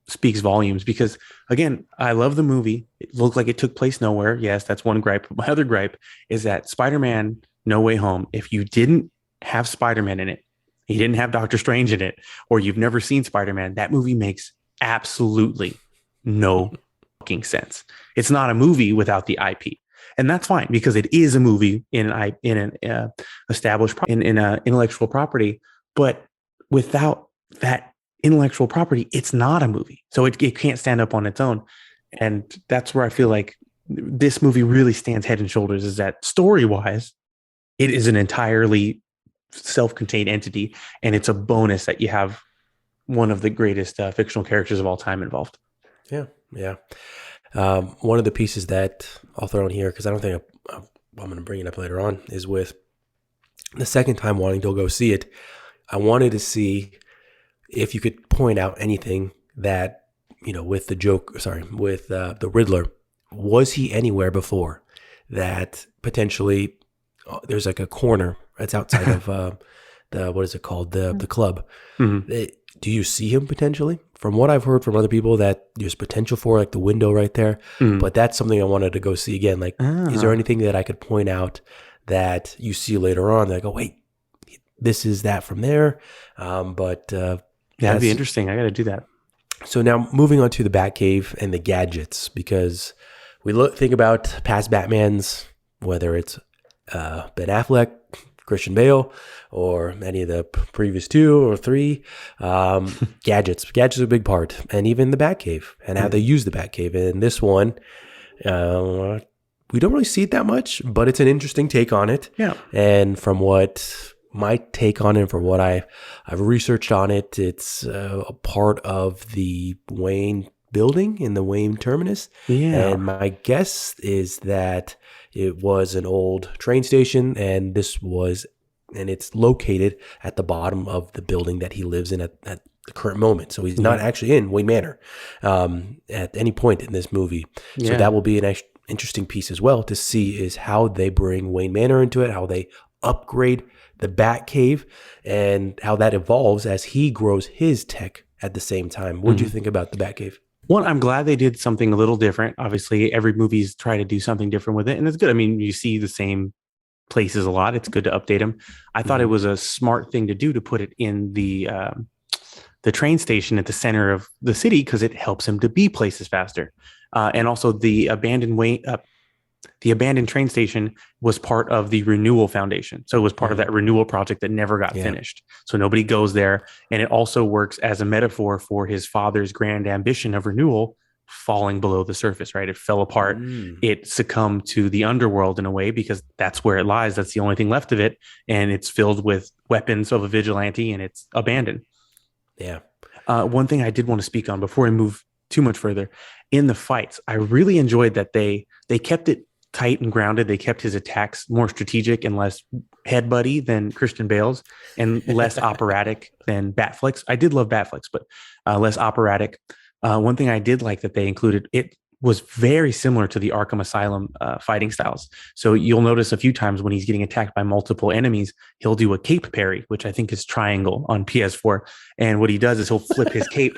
speaks volumes, because again, I love the movie. It looked like it took place nowhere. Yes, that's one gripe. But my other gripe is that Spider-Man No Way Home, if you didn't have Spider-Man in it, he didn't have Doctor Strange in it, or you've never seen Spider-Man, that movie makes absolutely no fucking sense. It's not a movie without the IP. And that's fine, because it is a movie in an established in intellectual property. But without that intellectual property, it's not a movie. So it can't stand up on its own. And that's where I feel like this movie really stands head and shoulders, is that story-wise, it is an entirely self-contained entity. And it's a bonus that you have one of the greatest fictional characters of all time involved. Yeah. Yeah. One of the pieces that I'll throw in here, because I don't think I'm going to bring it up later on, is with the second time wanting to go see it. I wanted to see if you could point out anything that, with the Riddler, was he anywhere before that potentially there's a corner that's outside of what is it called? The club. Mm-hmm. Do you see him potentially? From what I've heard from other people, that there's potential for the window right there. Mm. But that's something I wanted to go see again. Is there anything that I could point out that you see later on that I go, wait, this is that from there? That'd be interesting. I got to do that. So now moving on to the Batcave and the gadgets, because we think about past Batmans, whether it's Ben Affleck, Christian Bale, or any of the previous 2 or 3, gadgets are a big part, and even the Batcave and how they use the Batcave. And this one, we don't really see it that much, but it's an interesting take on it. Yeah. And from what my take on it, for what I've researched on it, it's a part of the Wayne building in the Wayne terminus. Yeah. And my guess is that it was an old train station, and it's located at the bottom of the building that he lives in at the current moment. So he's not actually in Wayne Manor at any point in this movie. So that will be an interesting piece as well to see, is how they bring Wayne Manor into it, how they upgrade the Bat Cave, and how that evolves as he grows his tech at the same time. What do you think about the Bat Cave? One, I'm glad they did something a little different. Obviously, every movie's try to do something different with it, and it's good. I mean, you see the same places a lot. It's good to update them. I thought it was a smart thing to do to put it in the train station at the center of the city, because it helps him to be places faster. And also the abandoned train station was part of the Renewal Foundation. So it was part of that renewal project that never got finished. So nobody goes there. And it also works as a metaphor for his father's grand ambition of renewal falling below the surface, right? It fell apart. It succumbed to the underworld in a way, because that's where it lies. That's the only thing left of it. And it's filled with weapons of a vigilante, and it's abandoned. Yeah. One thing I did want to speak on before I move too much further, in the fights, I really enjoyed that they kept it tight and grounded. They kept his attacks more strategic and less headbutty than Christian Bale's, and less operatic than Batfleck's. I did love Batfleck's, but less operatic. One thing I did like that they included, it was very similar to the Arkham Asylum fighting styles. So you'll notice a few times when he's getting attacked by multiple enemies, he'll do a cape parry, which I think is triangle on PS4. And what he does is he'll flip his cape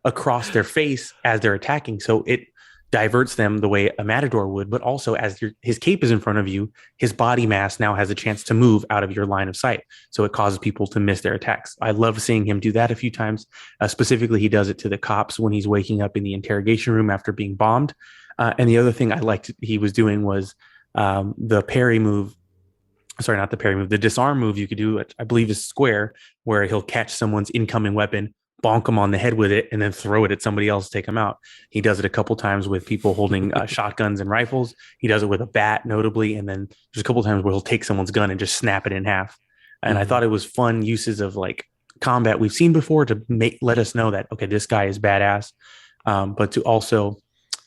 across their face as they're attacking. So it diverts them the way a matador would, but also as his cape is in front of you, his body mass now has a chance to move out of your line of sight. So it causes people to miss their attacks. I love seeing him do that a few times. Specifically, he does it to the cops when he's waking up in the interrogation room after being bombed. And the other thing I liked he was doing was the parry move. Sorry, not the parry move. The disarm move you could do, I believe, is square, where he'll catch someone's incoming weapon, bonk them on the head with it, and then throw it at somebody else to take them out. He does it a couple times with people holding shotguns and rifles. He does it with a bat, notably, and then there's a couple times where he'll take someone's gun and just snap it in half. And I thought it was fun uses of like combat we've seen before to let us know that, okay, this guy is badass, but to also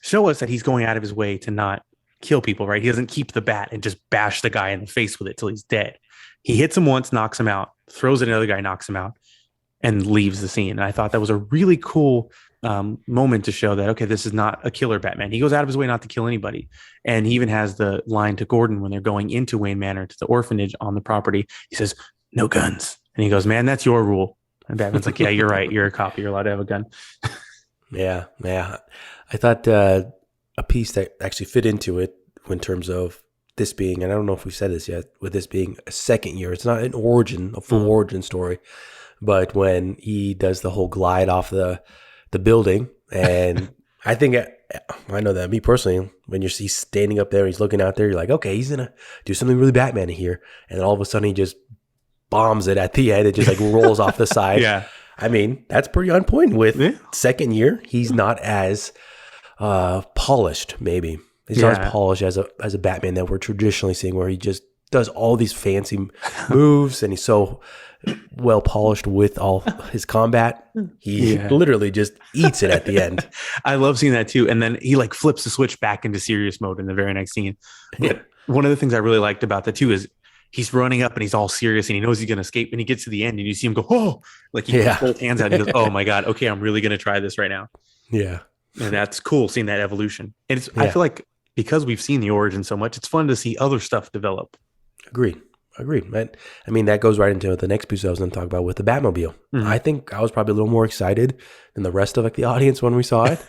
show us that he's going out of his way to not kill people, right? He doesn't keep the bat and just bash the guy in the face with it till he's dead. He hits him once, knocks him out, throws at another guy, knocks him out, and leaves the scene. And I thought that was a really cool moment to show that, okay, this is not a killer Batman. He goes out of his way not to kill anybody. And he even has the line to Gordon when they're going into Wayne Manor to the orphanage on the property. He says, "No guns." And he goes, "Man, that's your rule." And Batman's like, "Yeah, you're right. You're a cop. You're allowed to have a gun." Yeah. I thought a piece that actually fit into it in terms of this being, and I don't know if we've said this yet, with this being a second year. It's not a full origin story. But when he does the whole glide off the building, and I think I know that me personally, when he's standing up there, he's looking out there, you're like, okay, he's gonna do something really Batman here, and then all of a sudden he just bombs it at the end. It just like rolls off the side. Yeah, I mean that's pretty on point with second year. He's not as polished, maybe. He's not as polished as a Batman that we're traditionally seeing, where he just does all these fancy moves, and he's so well polished with all his combat. He literally just eats it at the end. I love seeing that too. And then he like flips the switch back into serious mode in the very next scene. But one of the things I really liked about that too is he's running up and he's all serious and he knows he's going to escape, and he gets to the end and you see him go, "Oh," like he puts both hands out and he goes, "Oh my God, okay, I'm really going to try this right now." Yeah. And that's cool seeing that evolution. And I feel like because we've seen the origin so much, it's fun to see other stuff develop. Agreed. I mean, that goes right into the next piece I was going to talk about with the Batmobile. I think I was probably a little more excited than the rest of like the audience when we saw it,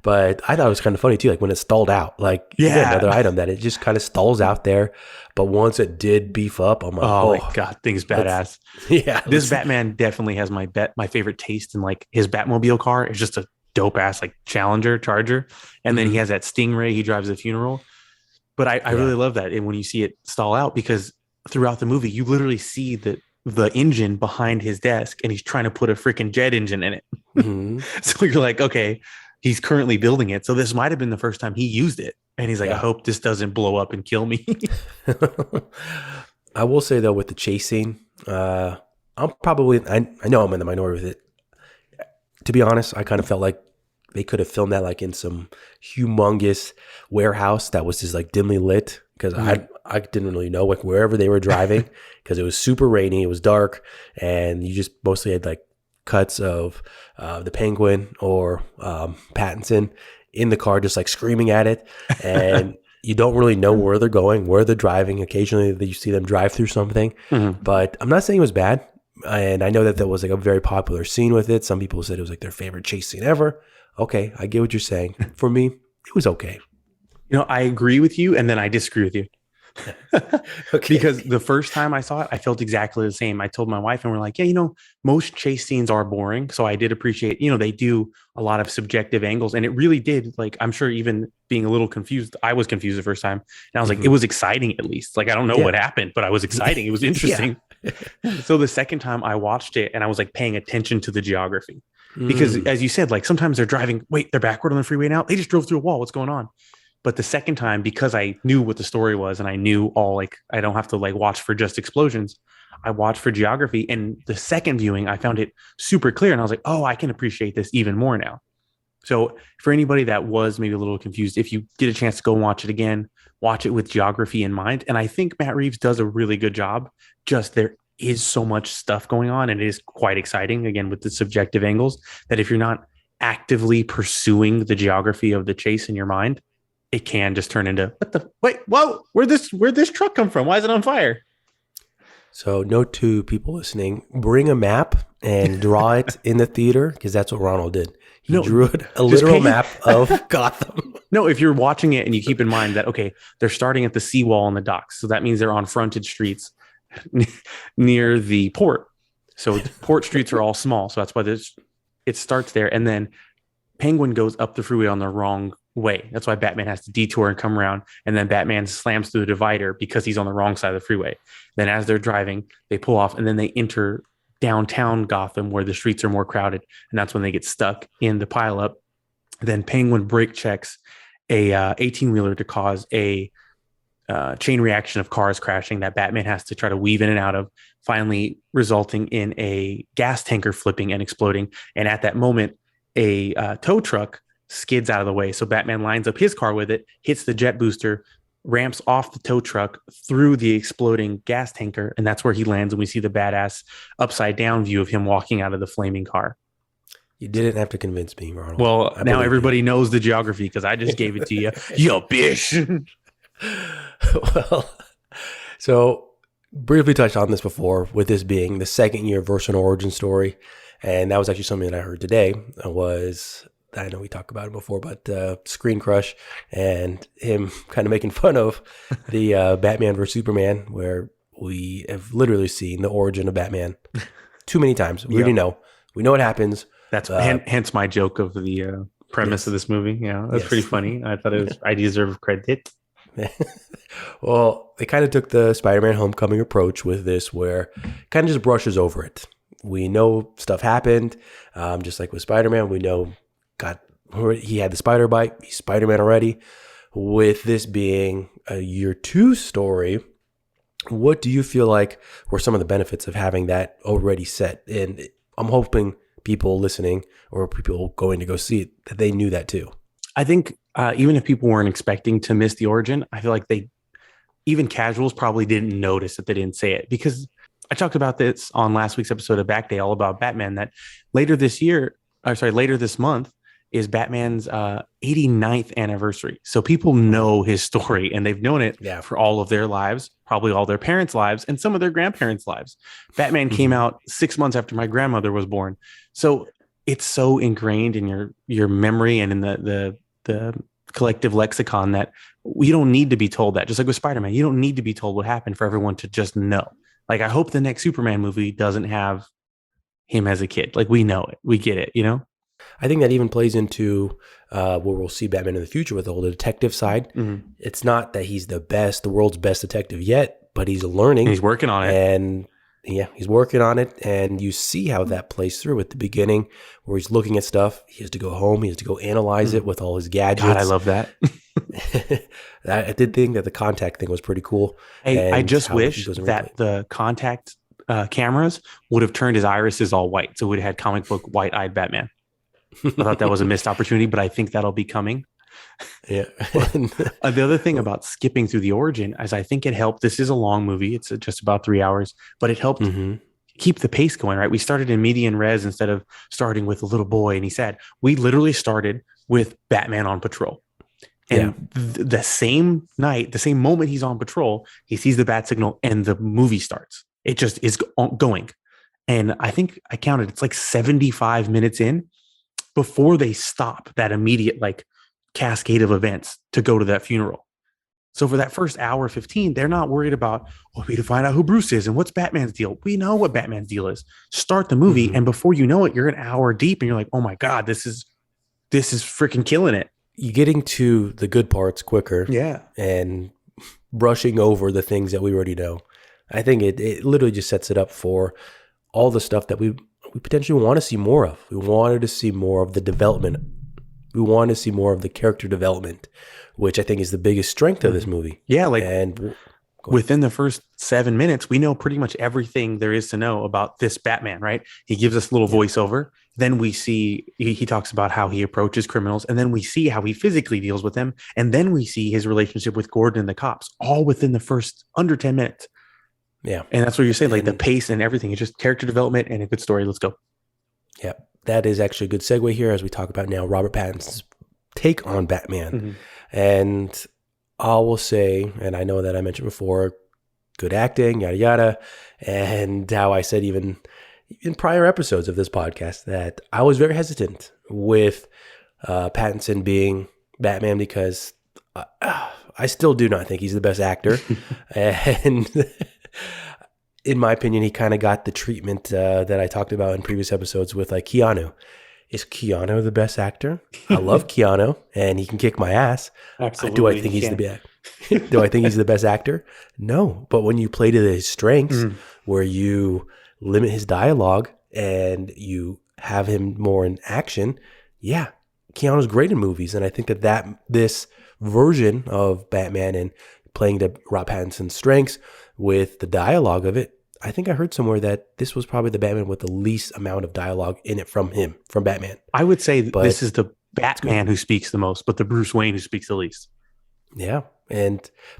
but I thought it was kind of funny too. Like when it stalled out, like another item that it just kind of stalls out there. But once it did beef up, I'm like, oh my God, thing's badass. This Batman definitely has my favorite taste in like his Batmobile car is just a dope ass like Charger. And then he has that Stingray. He drives a funeral. But I really love that. And when you see it stall out, because throughout the movie, you literally see the engine behind his desk and he's trying to put a freaking jet engine in it. So you're like, okay, he's currently building it. So this might have been the first time he used it. And he's like, I hope this doesn't blow up and kill me. I will say though, with the chase scene, I'm probably, I know I'm in the minority with it. To be honest, I kind of felt like they could have filmed that like in some humongous warehouse that was just like dimly lit, because I didn't really know like wherever they were driving, because it was super rainy, it was dark, and you just mostly had like cuts of the Penguin or Pattinson in the car just like screaming at it, and you don't really know where they're going, where they're driving. Occasionally you see them drive through something, but I'm not saying it was bad. And I know that there was like a very popular scene with it. Some people said it was like their favorite chase scene ever. Okay, I get what you're saying. For me, it was okay. You know, I agree with you, and then I disagree with you. Okay. Because the first time I saw it, I felt exactly the same. I told my wife, and we're like, yeah, you know, most chase scenes are boring. So I did appreciate, you know, they do a lot of subjective angles. And it really did, like, I'm sure even being a little confused, I was confused the first time. And I was like, it was exciting at least. Like, I don't know what happened, but I was exciting. It was interesting. So the second time I watched it, and I was like paying attention to the geography. Because as you said, like sometimes they're driving, wait, they're backward on the freeway now. They just drove through a wall. What's going on? But the second time, because I knew what the story was and I knew all, like, I don't have to like watch for just explosions. I watched for geography, and the second viewing, I found it super clear. And I was like, oh, I can appreciate this even more now. So for anybody that was maybe a little confused, if you get a chance to go watch it again, watch it with geography in mind. And I think Matt Reeves does a really good job. Just there is so much stuff going on, and it is quite exciting, again, with the subjective angles, that if you're not actively pursuing the geography of the chase in your mind, it can just turn into, where'd this truck come from? Why is it on fire? So note to people listening, bring a map and draw it in the theater, because that's what Ronald did. He drew a literal map of Gotham. No, if you're watching it and you keep in mind that, okay, they're starting at the seawall on the docks. So that means they're on frontage streets near the port. So the port streets are all small. So that's why it starts there. And then Penguin goes up the freeway on the wrong way. That's why Batman has to detour and come around. And then Batman slams through the divider because he's on the wrong side of the freeway. Then as they're driving, they pull off, and then they enter downtown Gotham where the streets are more crowded. And that's when they get stuck in the pileup. Then Penguin brake checks a 18-wheeler to cause a chain reaction of cars crashing that Batman has to try to weave in and out of, finally resulting in a gas tanker flipping and exploding. And at that moment, a tow truck skids out of the way. So Batman lines up his car with it, hits the jet booster, ramps off the tow truck through the exploding gas tanker. And that's where he lands. And we see the badass upside down view of him walking out of the flaming car. You didn't have to convince me, Ronald. Well, now everybody knows the geography because I just gave it to you. Yo, bitch. Well, so briefly touched on this before, with this being the second year versus an origin story. And that was actually something that I heard today. I know we talked about it before, but Screen Crush and him kind of making fun of the Batman versus Superman, where we have literally seen the origin of Batman too many times. We already know. We know what happens. That's hence my joke of the premise of this movie. Yeah, that's pretty funny. I thought I deserve credit. Well, they kind of took the Spider-Man Homecoming approach with this, where kind of just brushes over it. We know stuff happened, just like with Spider-Man. We know he had the spider bite. He's Spider-Man already. With this being a year 2 story, what do you feel like were some of the benefits of having that already set? And I'm hoping people listening or people going to go see it, that they knew that too. I think even if people weren't expecting to miss the origin, I feel like even casuals probably didn't notice that they didn't say it, because I talked about this on last week's episode of Back Day, all about Batman, that later this month is Batman's 89th anniversary. So people know his story, and they've known it for all of their lives, probably all their parents' lives, and some of their grandparents' lives. Batman came out 6 months after my grandmother was born. So it's so ingrained in your memory and in the collective lexicon that you don't need to be told that. Just like with Spider-Man, you don't need to be told what happened for everyone to just know. Like, I hope the next Superman movie doesn't have him as a kid. Like, we know it. We get it, you know? I think that even plays into where we'll see Batman in the future with the whole detective side. Mm-hmm. It's not that he's the world's best detective yet, but he's learning. He's working on it. And he's working on it. And you see how that plays through at the beginning, where he's looking at stuff. He has to go home. He has to go analyze it with all his gadgets. God, I love that. I did think that the contact thing was pretty cool. Hey, I just wish that the contact cameras would have turned his irises all white. So we'd have had comic book white-eyed Batman. I thought that was a missed opportunity, but I think that'll be coming. Yeah. The other thing about skipping through the origin is I think it helped. This is a long movie. It's just about 3 hours, but it helped keep the pace going, right? We started in median res instead of starting with a little boy. And he said, we literally started with Batman on patrol. And the same night, the same moment he's on patrol, he sees the bat signal and the movie starts. It just is going. And I think I counted, it's like 75 minutes in before they stop that immediate like cascade of events to go to that funeral. So for that first hour 15, they're not worried about, we need to find out who Bruce is and what's Batman's deal. We know what Batman's deal is. Start the movie. And before you know it, you're an hour deep and you're like, oh my God, this is freaking killing it. You're getting to the good parts quicker. Yeah. And brushing over the things that we already know. I think it literally just sets it up for all the stuff that we potentially want to see more of. We wanted to see more of the development. We want to see more of the character development, which I think is the biggest strength of this movie. Yeah, like and within the first 7 minutes, we know pretty much everything there is to know about this Batman, right? He gives us a little voiceover. Then we see, he talks about how he approaches criminals. And then we see how he physically deals with them. And then we see his relationship with Gordon and the cops, all within the first under 10 minutes. Yeah. And that's what you're saying, like the pace and everything. It's just character development and a good story. Let's go. Yeah. That is actually a good segue here as we talk about now Robert Pattinson's take on Batman. And I will say, and I know that I mentioned before, good acting, yada, yada. And how I said even in prior episodes of this podcast that I was very hesitant with Pattinson being Batman because I still do not think he's the best actor. And in my opinion, he kind of got the treatment that I talked about in previous episodes with like Keanu. Is Keanu the best actor? I love Keanu and he can kick my ass. Absolutely. Do I think he's do I think he's the best actor? No. But when you play to his strengths, where you limit his dialogue and you have him more in action, yeah, Keanu's great in movies. And I think that this version of Batman and playing to Rob Pattinson's strengths with the dialogue of it, I think I heard somewhere that this was probably the Batman with the least amount of dialogue in it from Batman. I would say this is the Batman who speaks the most, but the Bruce Wayne who speaks the least. Yeah.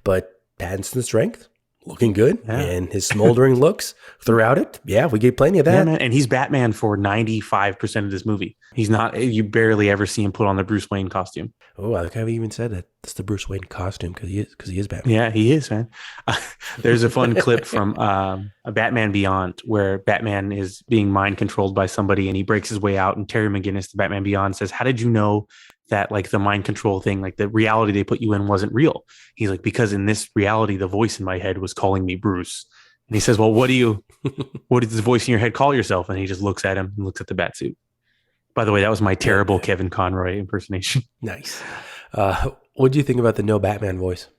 But Pattinson's strength, looking good, and his smoldering looks throughout it. Yeah, we get plenty of that. Yeah, man. And he's Batman for 95% of this movie. He's not, you barely ever see him put on the Bruce Wayne costume. Oh, I think I've even said that. That's the Bruce Wayne costume because he is Batman. Yeah, he is, man. There's a fun clip from a Batman Beyond where Batman is being mind controlled by somebody and he breaks his way out. And Terry McGinnis, the Batman Beyond, says, how did you know that like the mind control thing, like the reality they put you in wasn't real? He's like, because in this reality, the voice in my head was calling me Bruce. And he says, well, what does the voice in your head call yourself? And he just looks at him and looks at the Batsuit. By the way, that was my terrible Kevin Conroy impersonation. Nice. What do you think about the no Batman voice?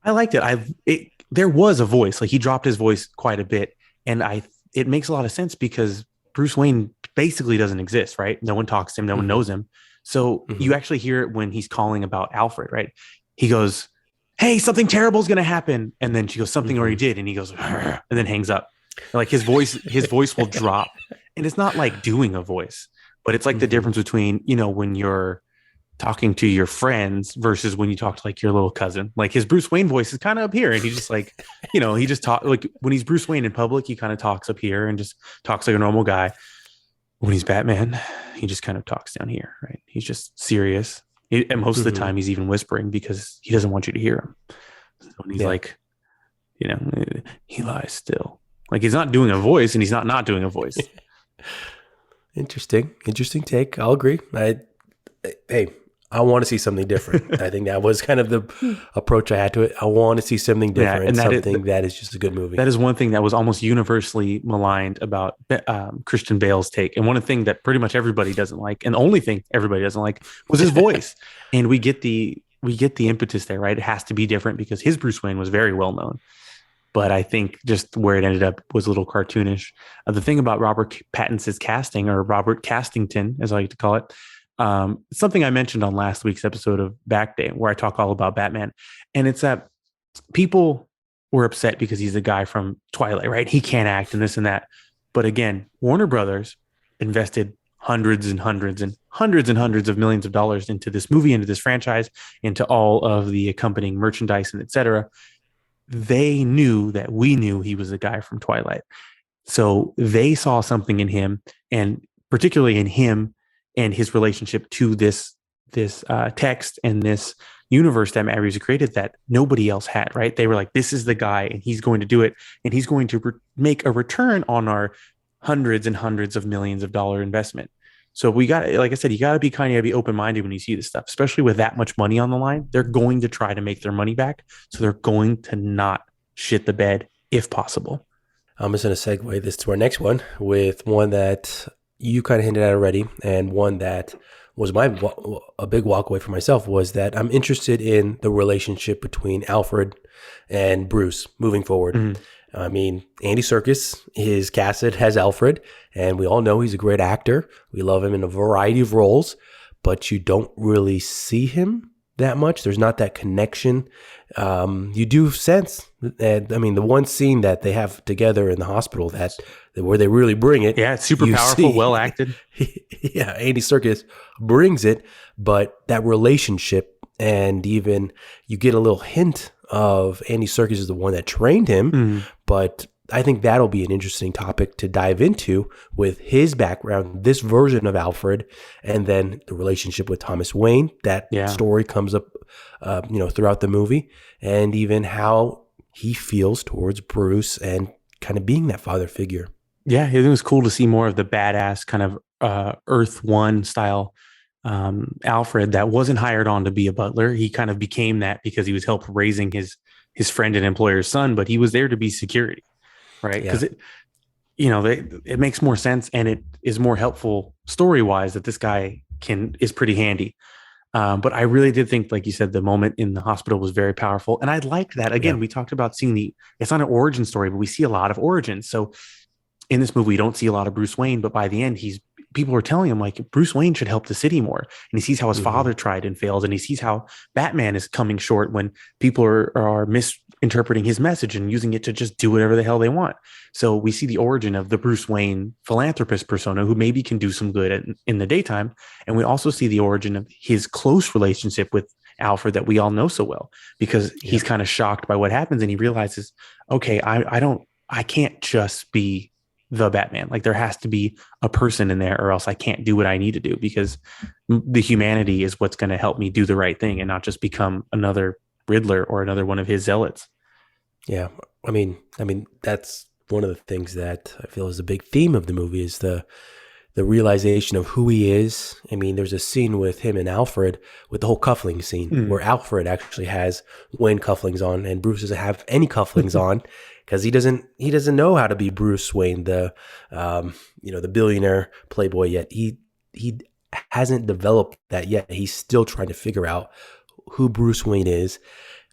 I liked it. There was a voice, like he dropped his voice quite a bit. And it makes a lot of sense because Bruce Wayne basically doesn't exist, right? No one talks to him. No one knows him. So you actually hear it when he's calling about Alfred, right? He goes, hey, something terrible is going to happen. And then she goes, something already did. And he goes, and then hangs up. Like his voice will drop. And it's not like doing a voice, but it's like the difference between, when you're talking to your friends versus when you talk to like your little cousin. Like his Bruce Wayne voice is kind of up here. And he's just like, he just talk like when he's Bruce Wayne in public, he kind of talks up here and just talks like a normal guy. When he's Batman, he just kind of talks down here, right? He's just serious. And most of the time he's even whispering because he doesn't want you to hear him. So when he's like, he lies still. Like he's not doing a voice and he's not doing a voice. Interesting take. I'll agree. I want to see something different. I think that was kind of the approach I had to it. I want to see something different, and that is just a good movie. That is one thing that was almost universally maligned about Christian Bale's take. And one thing that pretty much everybody doesn't like, and the only thing everybody doesn't like, was his voice. And we get the impetus there, right? It has to be different because his Bruce Wayne was very well known. But I think just where it ended up was a little cartoonish. The thing about Robert Pattinson's casting, or Robert Castington, as I like to call it, something I mentioned on last week's episode of Back Day, where I talk all about Batman. And it's that people we're upset because he's the guy from Twilight, right? He can't act and this and that. But again, Warner Brothers invested hundreds and hundreds and hundreds and hundreds of millions of dollars into this movie, into this franchise, into all of the accompanying merchandise and etc. They knew that we knew he was the guy from Twilight. So they saw something in him, and particularly in him and his relationship to this text and this universe that Matt Reeves created that nobody else had, right? They were like, this is the guy, and he's going to do it, and he's going to make a return on our hundreds and hundreds of millions of dollar investment. So we got, like I said, you got to be open-minded when you see this stuff, especially with that much money on the line. They're going to try to make their money back. So they're going to not shit the bed if possible. I'm just going to segue this to our next one with one that you kind of hinted at already, and one that was a big walk away for myself, was that I'm interested in the relationship between Alfred and Bruce moving forward. Mm-hmm. I mean, Andy Serkis is casted as Alfred, and we all know he's a great actor. We love him in a variety of roles, but you don't really see him that much. There's not that connection. You do sense, and I mean, the one scene that they have together in the hospital that where they really bring it. Yeah, it's super powerful, well acted. Yeah, Andy Serkis brings it, but that relationship, and even you get a little hint of Andy Serkis is the one that trained him, but I think that'll be an interesting topic to dive into with his background, this version of Alfred, and then the relationship with Thomas Wayne. That story comes up, throughout the movie, and even how he feels towards Bruce and kind of being that father figure. Yeah, I think it was cool to see more of the badass kind of Earth One style Alfred that wasn't hired on to be a butler. He kind of became that because he was helped raising his friend and employer's son, but he was there to be security, right? Because it makes more sense, and it is more helpful story wise that this guy is pretty handy. But I really did think, like you said, the moment in the hospital was very powerful, and I liked that. Again, we talked about seeing it's not an origin story, but we see a lot of origins. So in this movie, we don't see a lot of Bruce Wayne, but by the end, people are telling him like Bruce Wayne should help the city more. And he sees how his father tried and failed. And he sees how Batman is coming short when people are misinterpreting his message and using it to just do whatever the hell they want. So we see the origin of the Bruce Wayne philanthropist persona who maybe can do some good in the daytime. And we also see the origin of his close relationship with Alfred that we all know so well, because he's kind of shocked by what happens. And he realizes, okay, I can't just be the Batman. Like there has to be a person in there or else I can't do what I need to do, because the humanity is what's going to help me do the right thing and not just become another Riddler or another one of his zealots. Yeah. I mean, that's one of the things that I feel is a big theme of the movie is the realization of who he is. I mean, there's a scene with him and Alfred with the whole cuffling scene where Alfred actually has Wayne cufflings on and Bruce doesn't have any cufflinks on. Because he doesn't know how to be Bruce Wayne, the billionaire playboy yet. He hasn't developed that yet. He's still trying to figure out who Bruce Wayne is,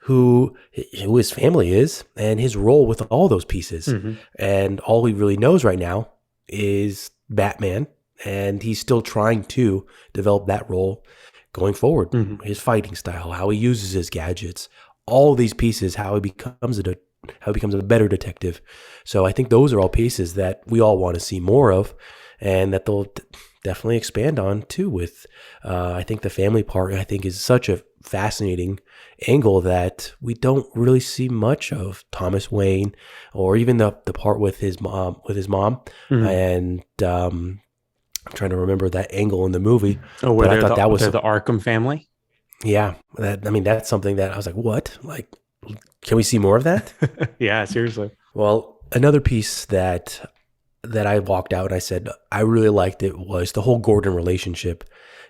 who his family is, and his role with all those pieces. And all he really knows right now is Batman, and he's still trying to develop that role going forward. His fighting style, how he uses his gadgets, all these pieces, how he becomes a better detective. So I think those are all pieces that we all want to see more of, and that they'll definitely expand on too with, I think the family part, I think, is such a fascinating angle that we don't really see much of Thomas Wayne, or even the part with his mom. And I'm trying to remember that angle in the movie. Oh, where I thought that was the Arkham family. Yeah. That's something that I was like, what? Like, can we see more of that? Yeah, seriously. Well, another piece that I walked out and I said I really liked it was the whole Gordon relationship.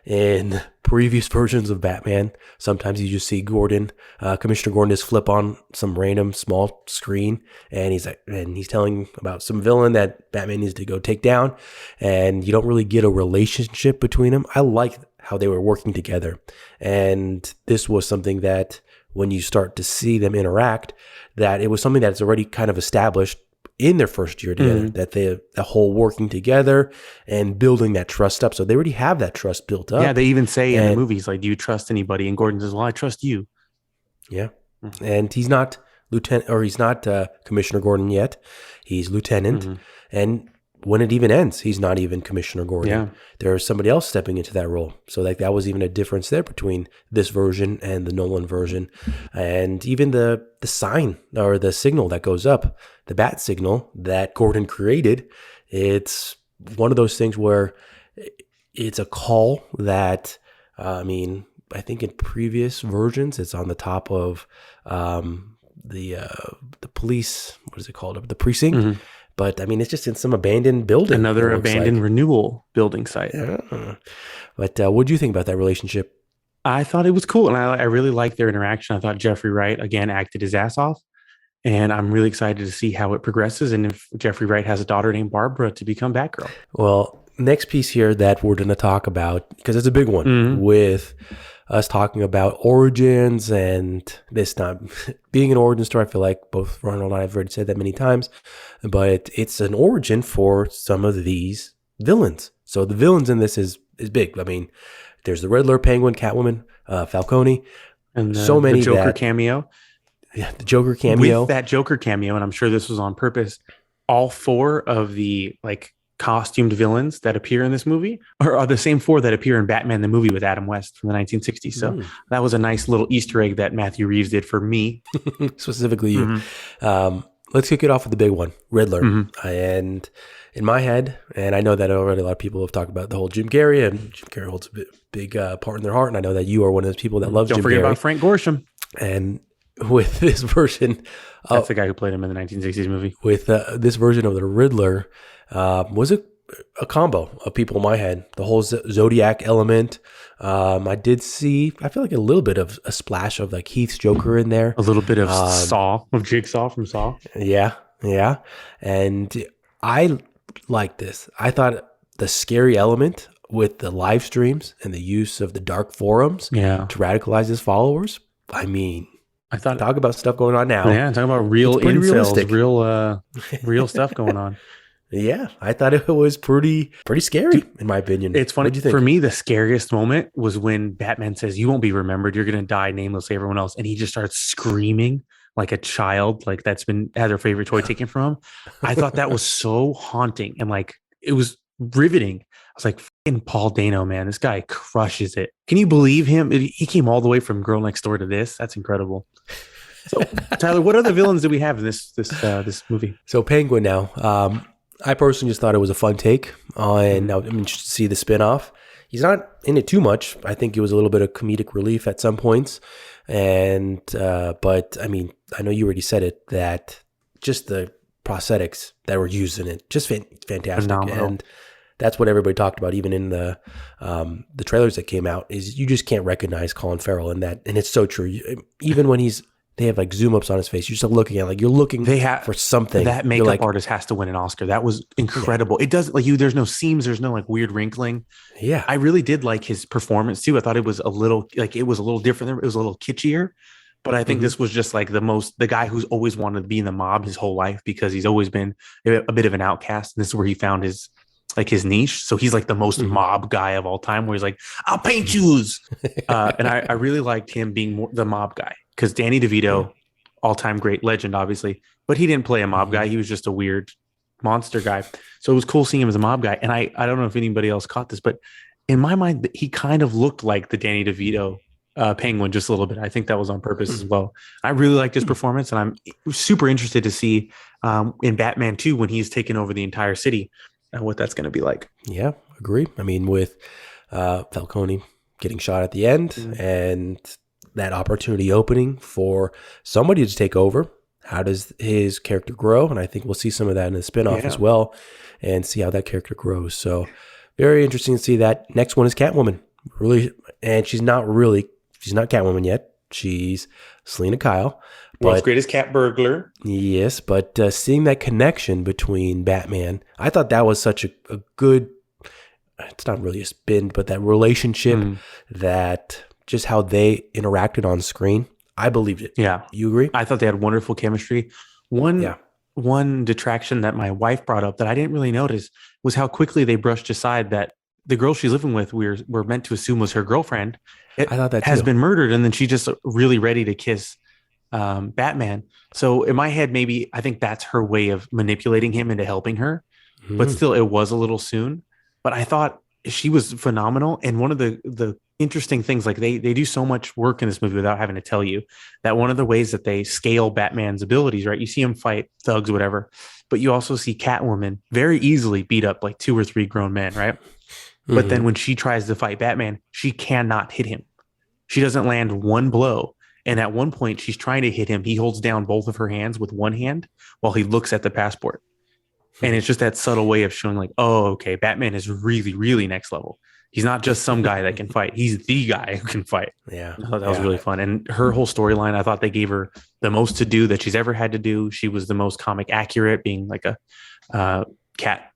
In previous versions of Batman, sometimes you just see Gordon, Commissioner Gordon, just flip on some random small screen, and he's telling about some villain that Batman needs to go take down, and you don't really get a relationship between them. I like how they were working together, and this was something that when you start to see them interact, that it was something that's already kind of established in their first year together, that the whole working together and building that trust up. So they already have that trust built up. Yeah, they even say in the movies, like, do you trust anybody? And Gordon says, well, I trust you. Yeah. And he's not lieutenant, or he's not Commissioner Gordon yet. He's lieutenant, and when it even ends, he's not even Commissioner Gordon. Yeah. There's somebody else stepping into that role. So like that was even a difference there between this version and the Nolan version. And even the sign or the signal that goes up, the bat signal that Gordon created, it's one of those things where it's a call that, I think in previous versions, it's on the top of the police, what is it called? The precinct. But it's just in some abandoned building. Another abandoned renewal building site. Yeah. But what do you think about that relationship? I thought it was cool. And I really liked their interaction. I thought Jeffrey Wright, again, acted his ass off. And I'm really excited to see how it progresses. And if Jeffrey Wright has a daughter named Barbara to become Batgirl. Well, next piece here that we're going to talk about, because it's a big one, with us talking about origins and this not being an origin story. I feel like both Ronald and I have already said that many times, but it's an origin for some of these villains. So the villains in this is big. There's the Riddler, Penguin, Catwoman, Falcone, and so many. The Joker cameo. Yeah, the Joker cameo. With that Joker cameo, and I'm sure this was on purpose, all 4 of the costumed villains that appear in this movie are the same 4 that appear in Batman the movie with Adam West from the 1960s. So that was a nice little Easter egg that Matthew Reeves did for me. Specifically you. Let's kick it off with the big one, Riddler. And in my head, and I know that already a lot of people have talked about the whole Jim Carrey, and Jim Carrey holds a big part in their heart, and I know that you are one of those people that loves Jim Carrey. Don't forget about Frank Gorshin. And with this version... That's the guy who played him in the 1960s movie. With this version of the Riddler, was a combo of people in my head. The whole Zodiac element. I did see, I feel like a little bit of a splash of Heath's Joker in there. A little bit of Jigsaw from Saw. Yeah. And I like this. I thought the scary element with the live streams and the use of the dark forums to radicalize his followers. I thought, talk about stuff going on now. Yeah, talking about real incels, real stuff going on. Yeah, I thought it was pretty scary, in my opinion. It's funny. For me, the scariest moment was when Batman says, "You won't be remembered. You're going to die namelessly, everyone else." And he just starts screaming like a child, that's had their favorite toy taken from him. I thought that was so haunting. And it was riveting. I was like, "Fucking Paul Dano, man, this guy crushes it." Can you believe him? He came all the way from Girl Next Door to this. That's incredible. So, Tyler, what other villains do we have in this movie? So Penguin now. I personally just thought it was a fun take on. I'm interested to see the spinoff. He's not in it too much. I think it was a little bit of comedic relief at some points, but I know you already said it, that just the prosthetics that were used in it, just fantastic. Phenomenal. And that's what everybody talked about, even in the trailers that came out, is you just can't recognize Colin Farrell in that, and it's so true. Even when they have zoom ups on his face, you're just looking at you're looking for something. That makeup artist has to win an Oscar. That was incredible. It does there's no seams, there's no weird wrinkling. Yeah, I really did like his performance too. I thought it was a little it was a little different. It was a little kitschier, but I think this was just the guy who's always wanted to be in the mob his whole life, because he's always been a bit of an outcast. And this is where he found his niche. So he's the most mob guy of all time, where he's "I'll paint yous." And I really liked him being the mob guy, because Danny DeVito, all-time great legend, obviously, but he didn't play a mob guy. He was just a weird monster guy. So it was cool seeing him as a mob guy. And I don't know if anybody else caught this, but in my mind, he kind of looked like the Danny DeVito Penguin just a little bit. I think that was on purpose as well. I really liked his performance, and I'm super interested to see in Batman 2, when he's taken over the entire city, what that's going to be like. Yeah, agree. With Falcone getting shot at the end, and that opportunity opening for somebody to take over, how does his character grow? And I think we'll see some of that in the spinoff as well, and see how that character grows. So very interesting to see that. Next one is Catwoman. Really, and she's not Catwoman yet. She's Selena Kyle. World's greatest cat burglar. Yes, but seeing that connection between Batman, I thought that was such a good, it's not really a spin, but that relationship, that just how they interacted on screen, I believed it. Yeah. You agree? I thought they had wonderful chemistry. One detraction that my wife brought up that I didn't really notice was how quickly they brushed aside that the girl she's living with, we're meant to assume was her girlfriend, I thought that has been murdered, and then she's just really ready to kiss Batman. So in my head, maybe I think that's her way of manipulating him into helping her. But Mm. still, it was a little soon. But I thought she was phenomenal. And one of the interesting things, like they do so much work in this movie without having to tell you, that one of the ways that they scale Batman's abilities, right? You see him fight thugs, whatever, but you also see Catwoman very easily beat up like 2 or 3 grown men, right? But then Mhm. when she tries to fight Batman, she cannot hit him. She doesn't land one blow. And at one point, she's trying to hit him. He holds down both of her hands with one hand while he looks at the passport. And it's just that subtle way of showing, like, oh, okay, Batman is really, really next level. He's not just some guy that can fight. He's the guy who can fight. Yeah. I thought that was really fun. And her whole storyline, I thought they gave her the most to do that she's ever had to do. She was the most comic accurate, being like a cat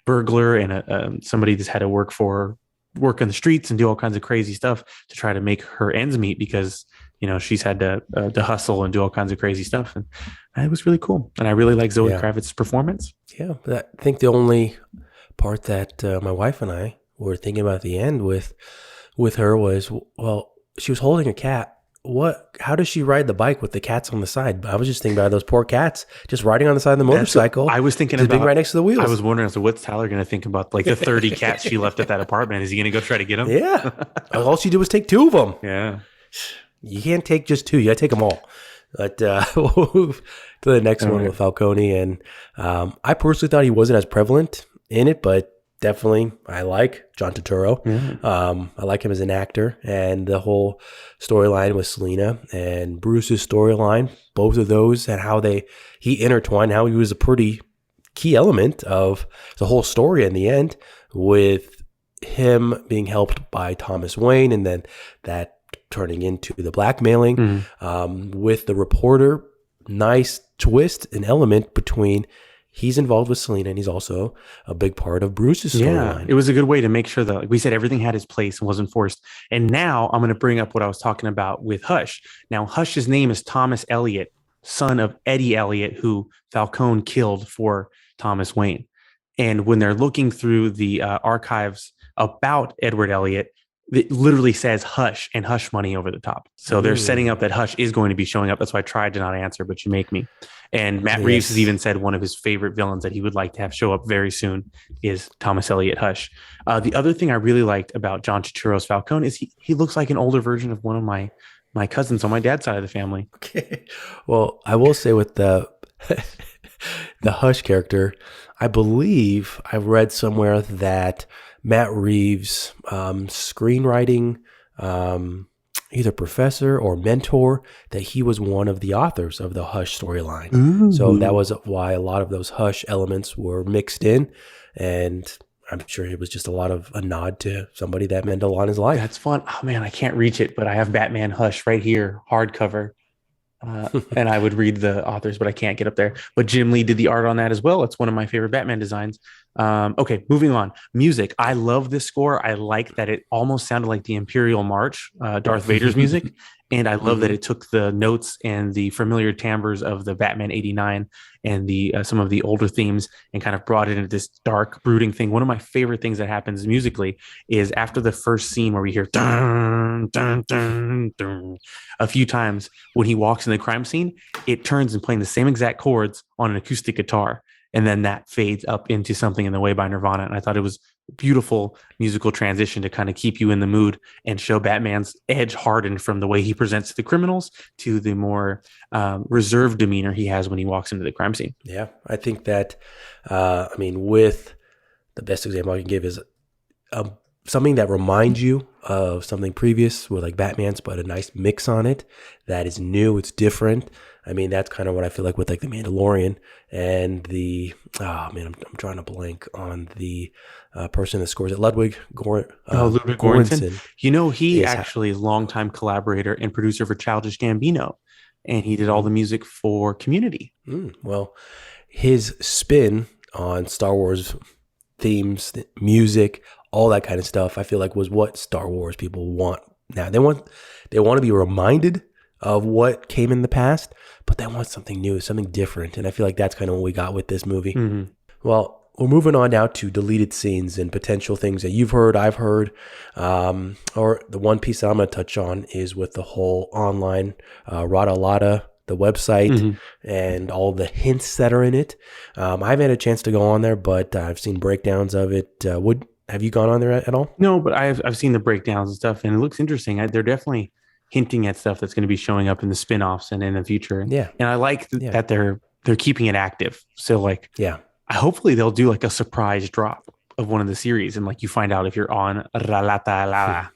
burglar and somebody that's had to work in the streets and do all kinds of crazy stuff to try to make her ends meet because she's had to hustle and do all kinds of crazy stuff, and it was really cool. And I really like Zoe Yeah. Kravitz's performance. Yeah, but I think the only part that my wife and I were thinking about at the end with her was, well, she was holding a cat. How does she ride the bike with the cats on the side? I was just thinking about those poor cats just riding on the side of the motorcycle. I was thinking just being about right next to the wheels. I was wondering, so what's Tyler going to think about like the 30 cats she left at that apartment? Is he going to go try to get them? Yeah. All she did was take 2 of them. Yeah. You can't take just 2. You got to take them all. But we'll move to the next one with Falcone. And I personally thought he wasn't as prevalent in it, but definitely I like John Turturro. I like him as an actor, and the whole storyline with Selena and Bruce's storyline, both of those and how he intertwined, how he was a pretty key element of the whole story in the end, with him being helped by Thomas Wayne, and then that turning into the blackmailing with the reporter. Nice twist and element between he's involved with Selena and he's also a big part of Bruce's storyline. It was a good way to make sure that, like we said, everything had its place and wasn't forced. And now I'm going to bring up what I was talking about with Hush. Now, Hush's name is Thomas Elliot, son of Eddie Elliot, who Falcone killed for Thomas Wayne. And when they're looking through the archives about Edward Elliot, it literally says Hush and Hush Money over the top. So they're setting up that Hush is going to be showing up. That's why I tried to not answer, but you make me. And Matt Reeves has even said one of his favorite villains that he would like to have show up very soon is Thomas Elliot Hush. The other thing I really liked about John Turturro's Falcone is he looks like an older version of one of my cousins on my dad's side of the family. Okay. Well, I will say with the Hush character, I believe I read somewhere that Matt Reeves' screenwriting either professor or mentor, that he was one of the authors of the Hush storyline. Ooh. So that was why a lot of those Hush elements were mixed in. And I'm sure it was just a nod to somebody that meant a lot in his life. That's fun. Oh man, I can't reach it, but I have Batman Hush right here, hardcover. And I would read the authors, but I can't get up there. But Jim Lee did the art on that as well. It's one of my favorite Batman designs. Okay, moving on. Music. I love this score. I like that it almost sounded like the Imperial March, Darth Vader's music. And I love that it took the notes and the familiar timbres of the Batman 89 and the some of the older themes and kind of brought it into this dark, brooding thing. One of my favorite things that happens musically is after the first scene where we hear dun, dun, dun, dun, a few times when he walks in the crime scene, it turns and playing the same exact chords on an acoustic guitar. And then that fades up into Something in the Way by Nirvana. And I thought it was a beautiful musical transition to kind of keep you in the mood and show Batman's edge hardened from the way he presents the criminals to the more reserved demeanor he has when he walks into the crime scene. Yeah, I think that, with the best example I can give is something that reminds you of something previous with like Batman's, but a nice mix on it that is new, it's different. I mean, that's kind of what I feel like with like the Mandalorian and I'm drawing a blank on the person that scores it, Ludwig Göransson. You know, he actually is a longtime collaborator and producer for Childish Gambino, and he did all the music for Community. Well, his spin on Star Wars themes, music, all that kind of stuff, I feel like was what Star Wars people want now. They want to be reminded of what came in the past, but they want something new, something different. And I feel like that's kind of what we got with this movie. Mm-hmm. Well, we're moving on now to deleted scenes and potential things that you've heard, I've heard. Or the one piece that I'm going to touch on is with the whole online Rada Lada, website and all the hints that are in it. I haven't had a chance to go on there, but I've seen breakdowns of it. Have you gone on there at all? No, but I've seen the breakdowns and stuff, and it looks interesting. They're definitely hinting at stuff that's going to be showing up in the spin-offs and in the future. Yeah. And I like that they're keeping it active. So like, hopefully they'll do like a surprise drop of one of the series, and like you find out if you're on Ralata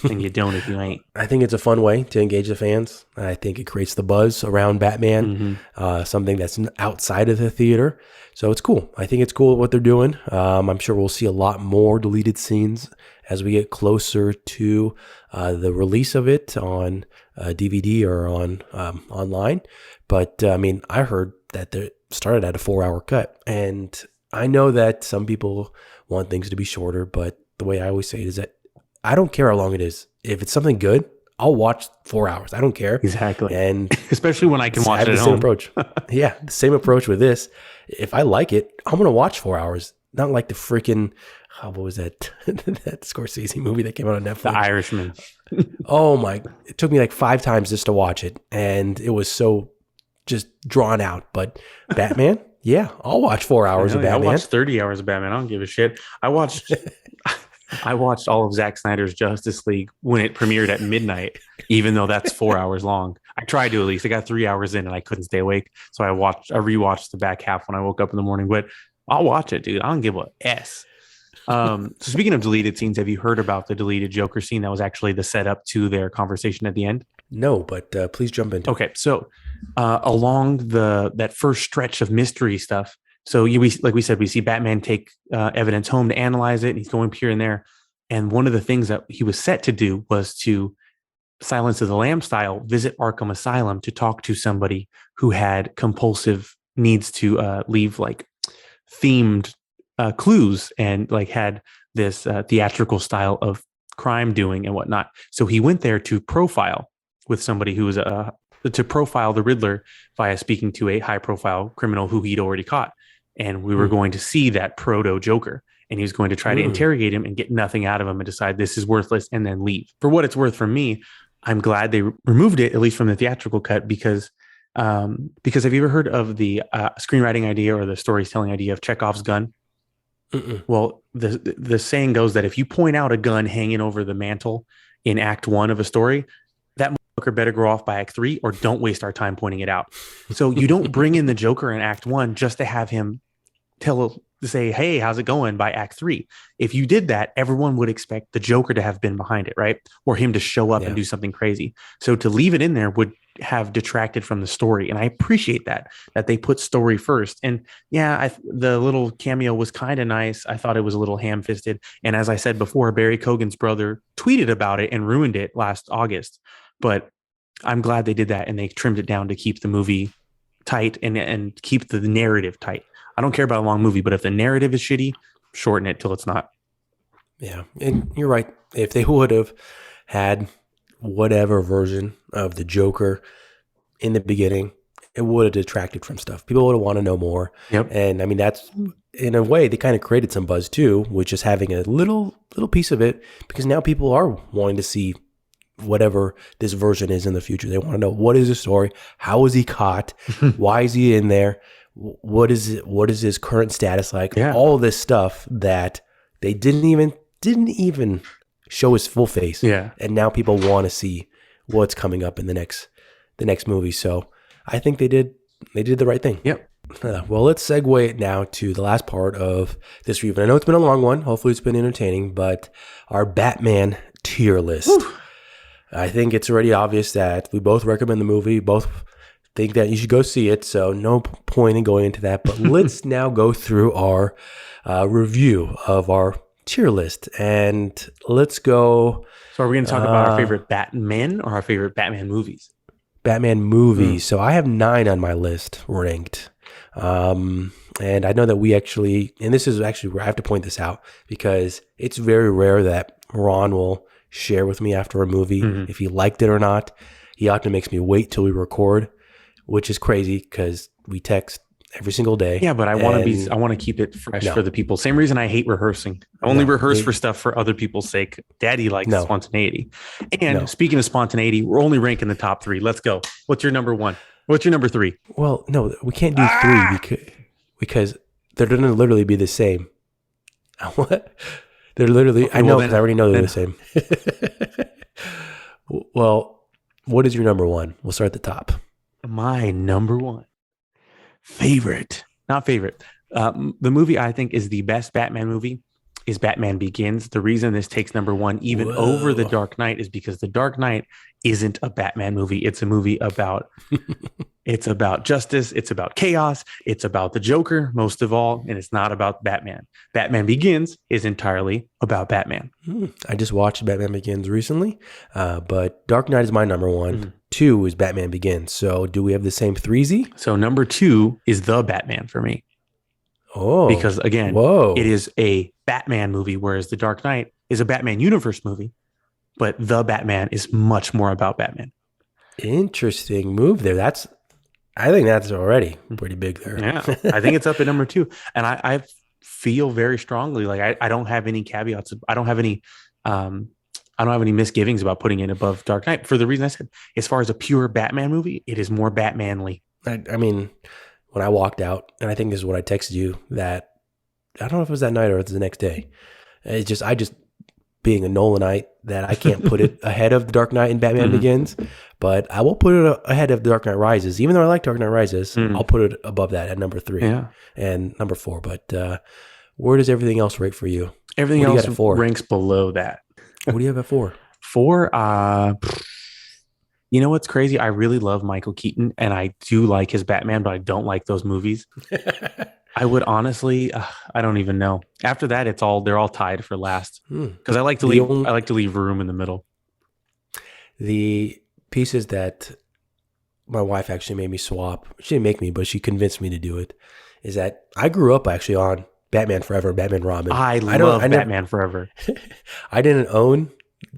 and you don't if you ain't. I think it's a fun way to engage the fans. I think it creates the buzz around Batman, something that's outside of the theater. So it's cool. I think it's cool what they're doing. I'm sure we'll see a lot more deleted scenes as we get closer to the release of it on DVD or on online. But I mean, I heard that they started at a 4-hour cut, and I know that some people want things to be shorter, but the way I always say it is that I don't care how long it is. If it's something good, I'll watch 4 hours. I don't care. Exactly. And especially when I can watch it at the home. same approach. Yeah, the same approach with this. If I like it, I'm going to watch 4 hours. Not like the freaking, what was that? That Scorsese movie that came out on Netflix. The Irishman. Oh my, it took me like 5 times just to watch it. And it was so just drawn out. But Batman, yeah, I'll watch 4 hours of Batman. I watched 30 hours of Batman. I don't give a shit. I watched all of Zack Snyder's Justice League when it premiered at midnight, even though that's 4 hours long. I tried to at least. I got 3 hours in and I couldn't stay awake. So I rewatched the back half when I woke up in the morning. But I'll watch it, dude. I don't give a S. So speaking of deleted scenes, have you heard about the deleted Joker scene that was actually the setup to their conversation at the end? No, but please jump into it. Okay, so along that first stretch of mystery stuff, so like we said, we see Batman take evidence home to analyze it, and he's going here and there. And one of the things that he was set to do was to, Silence of the Lambs style, visit Arkham Asylum to talk to somebody who had compulsive needs to leave like themed clues and like had this theatrical style of crime doing and whatnot. So he went there to profile with somebody who was to profile the Riddler via speaking to a high profile criminal who he'd already caught. And we were going to see that proto Joker, and he was going to try to interrogate him and get nothing out of him and decide this is worthless and then leave. For what it's worth for me, I'm glad they removed it, at least from the theatrical cut, because have you ever heard of the screenwriting idea or the storytelling idea of Chekhov's gun? Mm-mm. Well, the saying goes that if you point out a gun hanging over the mantle in Act 1 of a story, that motherfucker better grow off by Act 3 or don't waste our time pointing it out. So you don't bring in the Joker in Act 1 just to have him say, hey, how's it going by Act 3? If you did that, everyone would expect the Joker to have been behind it, right? Or him to show up and do something crazy. So to leave it in there would have detracted from the story. And I appreciate that they put story first. And yeah, the little cameo was kind of nice. I thought it was a little ham-fisted. And as I said before, Barry Kogan's brother tweeted about it and ruined it last August. But I'm glad they did that, and they trimmed it down to keep the movie tight and keep the narrative tight. I don't care about a long movie, but if the narrative is shitty, shorten it till it's not. Yeah, and you're right. If they would have had whatever version of the Joker in the beginning, it would have detracted from stuff. People would have want to know more. Yep. And I mean, that's, in a way, they kind of created some buzz too, which is having a little piece of it, because now people are wanting to see whatever this version is in the future. They want to know, what is the story? How was he caught? Why is he in there? What is his current status like? Yeah. All this stuff that they didn't even show his full face. Yeah. And now people want to see what's coming up in the next movie. So I think they did the right thing. Yep. Well, let's segue it now to the last part of this review. I know it's been a long one. Hopefully it's been entertaining, but our Batman tier list. Whew. I think it's already obvious that we both recommend the movie, both think that you should go see it, so no point in going into that. But let's now go through our review of our tier list, and let's go. So are we going to talk about our favorite Batman or our favorite Batman movies? Batman movies. So I have 9 on my list ranked. And I know that we actually, and this is actually where I have to point this out, because it's very rare that Ron will share with me after a movie if he liked it or not. He often makes me wait till we record, which is crazy because we text every single day. Yeah, but I want to keep it fresh for the people. Same reason I hate rehearsing. I only rehearse for stuff for other people's sake. Daddy likes spontaneity. And speaking of spontaneity, we're only ranking the top 3. Let's go. What's your number 1? What's your number 3? Well, no, we can't do 3 because they're going to literally be the same. What? They're literally, okay, I know, because I already know they're the same. Well, what is your number 1? We'll start at the top. My number 1 not favorite. The movie I think is the best Batman movie is Batman Begins. The reason this takes number 1 even over The Dark Knight is because The Dark Knight isn't a Batman movie. It's a movie about it's about justice. It's about chaos. It's about the Joker most of all, and it's not about Batman. Batman Begins is entirely about Batman. I just watched Batman Begins recently, but Dark Knight is my number 1. 2 is Batman Begins. So do we have the same 3Z? So number 2 is The Batman for me. Oh, because again, it is a Batman movie, whereas The Dark Knight is a Batman universe movie, but The Batman is much more about Batman. Interesting move there. I think that's already pretty big there. Yeah, I think it's up at number 2, and I feel very strongly like I don't have any caveats. I don't have any misgivings about putting it above Dark Knight for the reason I said. As far as a pure Batman movie, it is more Batmanly. I mean, when I walked out, and I think this is what I texted you, that I don't know if it was that night or it was the next day. I just being a Nolanite, that I can't put it ahead of Dark Knight and Batman Begins, but I will put it ahead of Dark Knight Rises. Even though I like Dark Knight Rises, I'll put it above that at number 3 and number 4. But where does everything else rate for you? Everything else ranks below that. What do you have at 4? 4, you know what's crazy? I really love Michael Keaton, and I do like his Batman, but I don't like those movies. I would honestly, I don't even know. After that, they're all tied for last because I like to leave room in the middle. The pieces that my wife actually made me swap, she didn't make me, but she convinced me to do it, is that I grew up actually on Batman Forever, Batman Robin. I love Batman Forever. I didn't own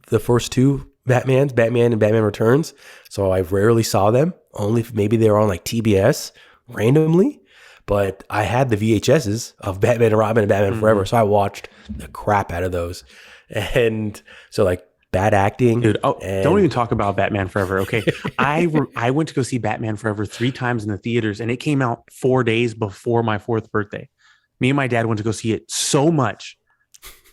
the first 2 Batmans, Batman and Batman Returns, so I rarely saw them. Only maybe they were on like TBS randomly. But I had the VHSs of Batman and Robin and Batman Forever, so I watched the crap out of those. And so, like, bad acting. Dude, don't even talk about Batman Forever, okay? I went to go see Batman Forever 3 times in the theaters, and it came out 4 days before my 4th birthday. Me and my dad went to go see it so much.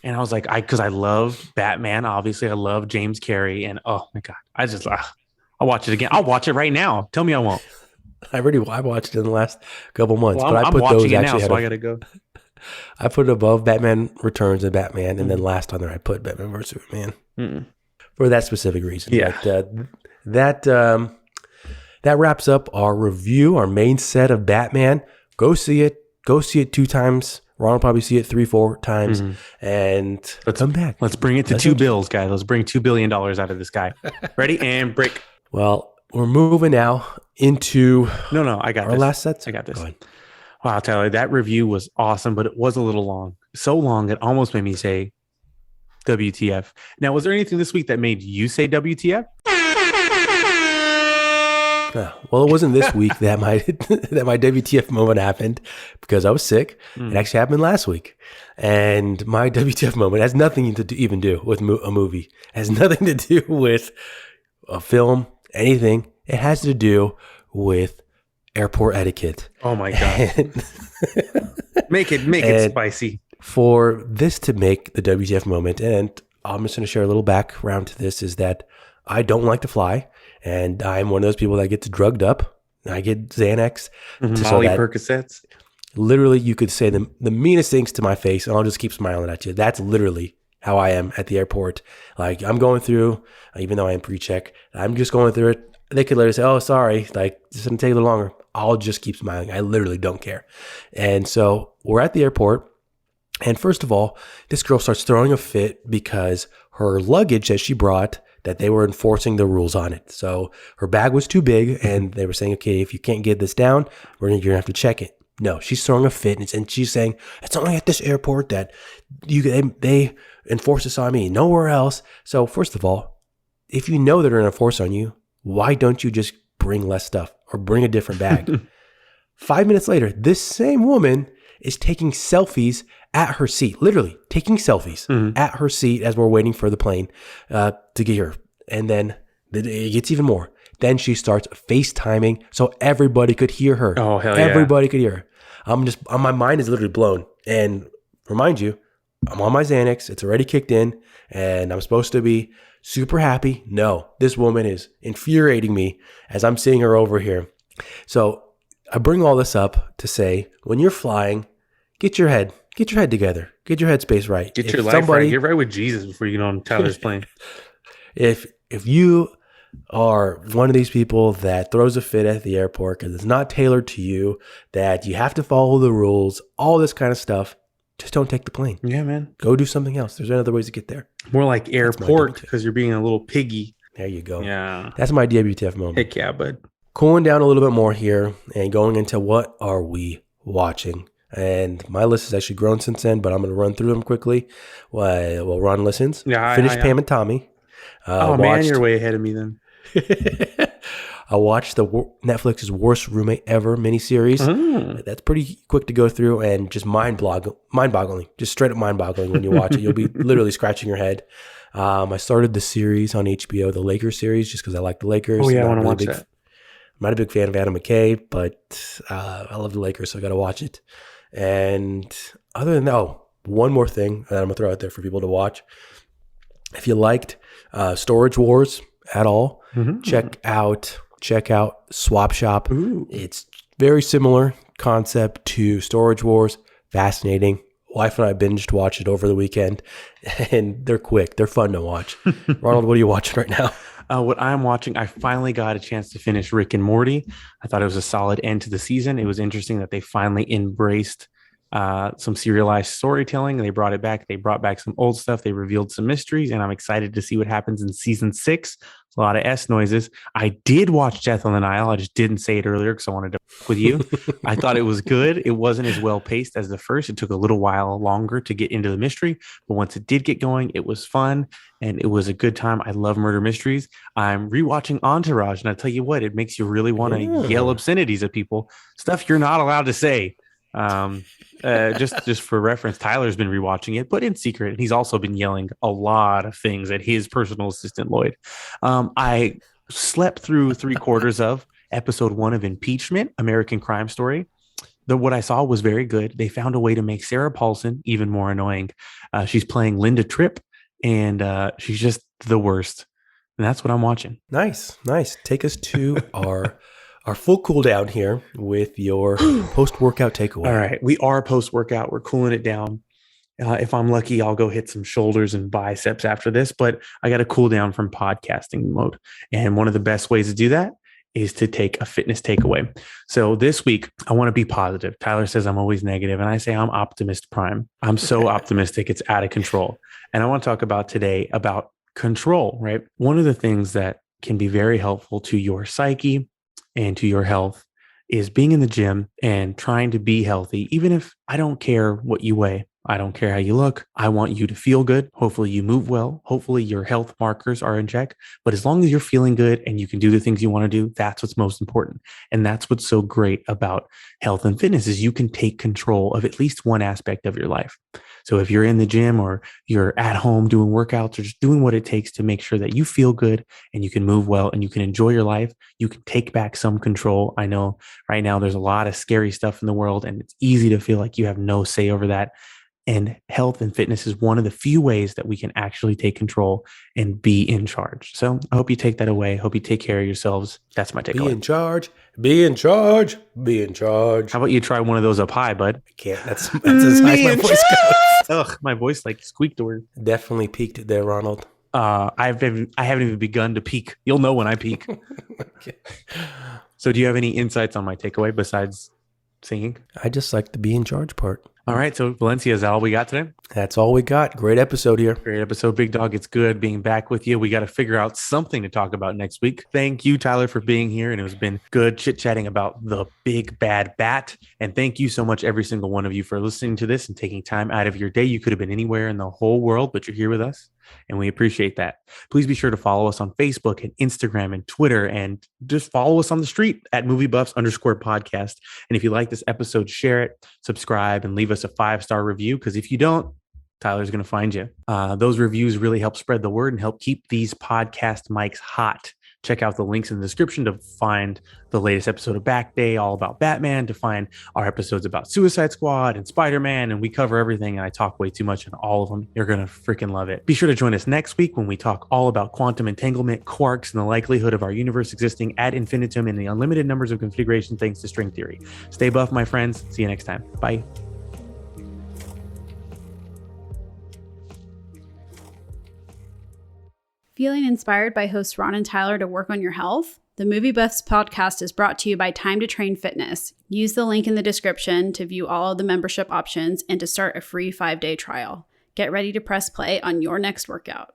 And I was like, because I love Batman. Obviously, I love James Carrey. And oh, my God, I'll watch it again. I'll watch it right now. Tell me I won't. I watched it in the last couple months, but I'm watching it now, so I gotta go. I put it above Batman Returns and Batman, and then last on there I put Batman vs Superman for that specific reason. Yeah, but, that wraps up our review, our main set of Batman. Go see it. Go see it 2 times. Ron will probably see it 3-4 times, and come back. Let's bring it to $2 billion, guys. Let's bring $2 billion out of this guy. Ready and break. Well, we're moving now into I got our last sets. I got this. Wow, Tyler, that review was awesome, but it was a little long. So long, it almost made me say WTF. Now, was there anything this week that made you say WTF? Well, it wasn't this week that my WTF moment happened because I was sick. It actually happened last week. And my WTF moment has nothing to even do with a movie. It has nothing to do with a film, anything. It has to do with airport etiquette. Oh my God. Make it spicy. For this to make the WTF moment, and I'm just going to share a little background to this, is that I don't like to fly, and I'm one of those people that gets drugged up. I get Xanax. Molly Percocets. Literally, you could say the meanest things to my face, and I'll just keep smiling at you. That's literally how I am at the airport. Like, I'm going through, even though I am pre-check, I'm just going through it. They could literally say, oh, sorry, like, it's going to take a little longer. I'll just keep smiling. I literally don't care. And so we're at the airport. And first of all, this girl starts throwing a fit because her luggage that she brought, that they were enforcing the rules on it. So her bag was too big, and they were saying, okay, if you can't get this down, you're going to have to check it. No, she's throwing a fit, and she's saying, it's only at this airport that they enforce this on me, nowhere else. So first of all, if you know they're going to enforce on you, why don't you just bring less stuff or bring a different bag? 5 minutes later, this same woman is taking selfies at her seat, literally taking selfies at her seat as we're waiting for the plane to get here. And then it gets even more. Then she starts FaceTiming so everybody could hear her. Oh, hell yeah. Everybody could hear her. My mind is literally blown. And remind you, I'm on my Xanax. It's already kicked in and I'm supposed to be super happy. No, this woman is infuriating me as I'm seeing her over here. So I bring all this up to say, when you're flying, get your head together. Get your headspace right. Get your life right. Get right with Jesus before you get on Tyler's plane. If you are one of these people that throws a fit at the airport because it's not tailored to you, that you have to follow the rules, all this kind of stuff, just don't take the plane. Yeah, man. Go do something else. There's other ways to get there. More like airport because you're being a little piggy. There you go. Yeah. That's my WTF moment. Heck yeah, bud. Cooling down a little bit more here and going into what are we watching. And my list has actually grown since then, but I'm going to run through them quickly while Ron listens. Yeah, Finished Pam and Tommy. Man, you're way ahead of me then. I watched Netflix's Worst Roommate Ever miniseries. That's pretty quick to go through and just mind-boggling. Just straight up mind-boggling when you watch it. You'll be literally scratching your head. I started the series on HBO, the Lakers series, just because I like the Lakers. Oh, yeah, I want to watch that. I'm not a big fan of Adam McKay, but I love the Lakers, so I got to watch it. And other than that, one more thing that I'm going to throw out there for people to watch. If you liked Storage Wars at all, check out Swap Shop. Ooh. It's very similar concept to Storage Wars. Fascinating. Wife and I binged watch it over the weekend, and they're quick. They're fun to watch. Ronald, what are you watching right now? What I'm watching, I finally got a chance to finish Rick and Morty. I thought it was a solid end to the season. It was interesting that they finally embraced some serialized storytelling. They brought it back. They brought back some old stuff. They revealed some mysteries, and I'm excited to see what happens in season 6. A lot of S noises. I did watch Death on the Nile. I just didn't say it earlier because I wanted to f with you. I thought it was good. It wasn't as well paced as the first. It took a little while longer to get into the mystery, but once it did get going, it was fun and it was a good time. I love murder mysteries. I'm rewatching Entourage, and I tell you what, it makes you really want to yell obscenities at people, stuff you're not allowed to say. Just for reference, Tyler's been rewatching it, but in secret, and he's also been yelling a lot of things at his personal assistant Lloyd. I slept through 3/4 of episode 1 of Impeachment, American Crime Story. What I saw was very good. They found a way to make Sarah Paulson even more annoying. She's playing Linda Tripp, and she's just the worst. And that's what I'm watching. Nice. Take us to our full cool down here with your post-workout takeaway. All right. We are post-workout. We're cooling it down. If I'm lucky, I'll go hit some shoulders and biceps after this, but I got to cool down from podcasting mode. And one of the best ways to do that is to take a fitness takeaway. So this week, I want to be positive. Tyler says I'm always negative, and I say I'm optimist prime. I'm so optimistic, it's out of control. And I want to talk about today about control, right? One of the things that can be very helpful to your psyche and to your health is being in the gym and trying to be healthy, even if I don't care what you weigh. I don't care how you look. I want you to feel good. Hopefully you move well. Hopefully your health markers are in check. But as long as you're feeling good and you can do the things you want to do, that's what's most important. And that's what's so great about health and fitness is you can take control of at least one aspect of your life. So if you're in the gym or you're at home doing workouts or just doing what it takes to make sure that you feel good and you can move well and you can enjoy your life, you can take back some control. I know right now there's a lot of scary stuff in the world and it's easy to feel like you have no say over that. And health and fitness is one of the few ways that we can actually take control and be in charge. So I hope you take that away. Hope you take care of yourselves. That's my takeaway. Be in charge. Be in charge. Be in charge. How about you try one of those up high, bud? I can't. That's as high as my voice goes. Ugh, my voice like squeaked a word. Definitely peaked there, Ronald. I haven't even begun to peak. You'll know when I peak. Okay. So do you have any insights on my takeaway besides singing? I just like the be in charge part. All right. So Valencia, is that all we got today? That's all we got. Great episode here. Great episode, Big Dog. It's good being back with you. We got to figure out something to talk about next week. Thank you, Tyler, for being here. And it has been good chit-chatting about the big bad bat. And thank you so much, every single one of you, for listening to this and taking time out of your day. You could have been anywhere in the whole world, but you're here with us. and we appreciate that. Please be sure to follow us on Facebook and Instagram and Twitter, and just follow us on the street at MovieBuffs_podcast. And if you like this episode, share it, subscribe, and leave us a 5-star review, because if you don't, Tyler's going to find you. Those reviews really help spread the word and help keep these podcast mics hot. Check out the links in the description to find the latest episode of Back Day, all about Batman, to find our episodes about Suicide Squad and Spider-Man, and we cover everything, and I talk way too much in all of them. You're going to freaking love it. Be sure to join us next week when we talk all about quantum entanglement, quarks, and the likelihood of our universe existing ad infinitum in the unlimited numbers of configuration thanks to string theory. Stay buff, my friends. See you next time. Bye. Feeling inspired by hosts Ron and Tyler to work on your health? The MovieBuffs Podcast is brought to you by Time to Train Fitness. Use the link in the description to view all of the membership options and to start a free 5-day trial. Get ready to press play on your next workout.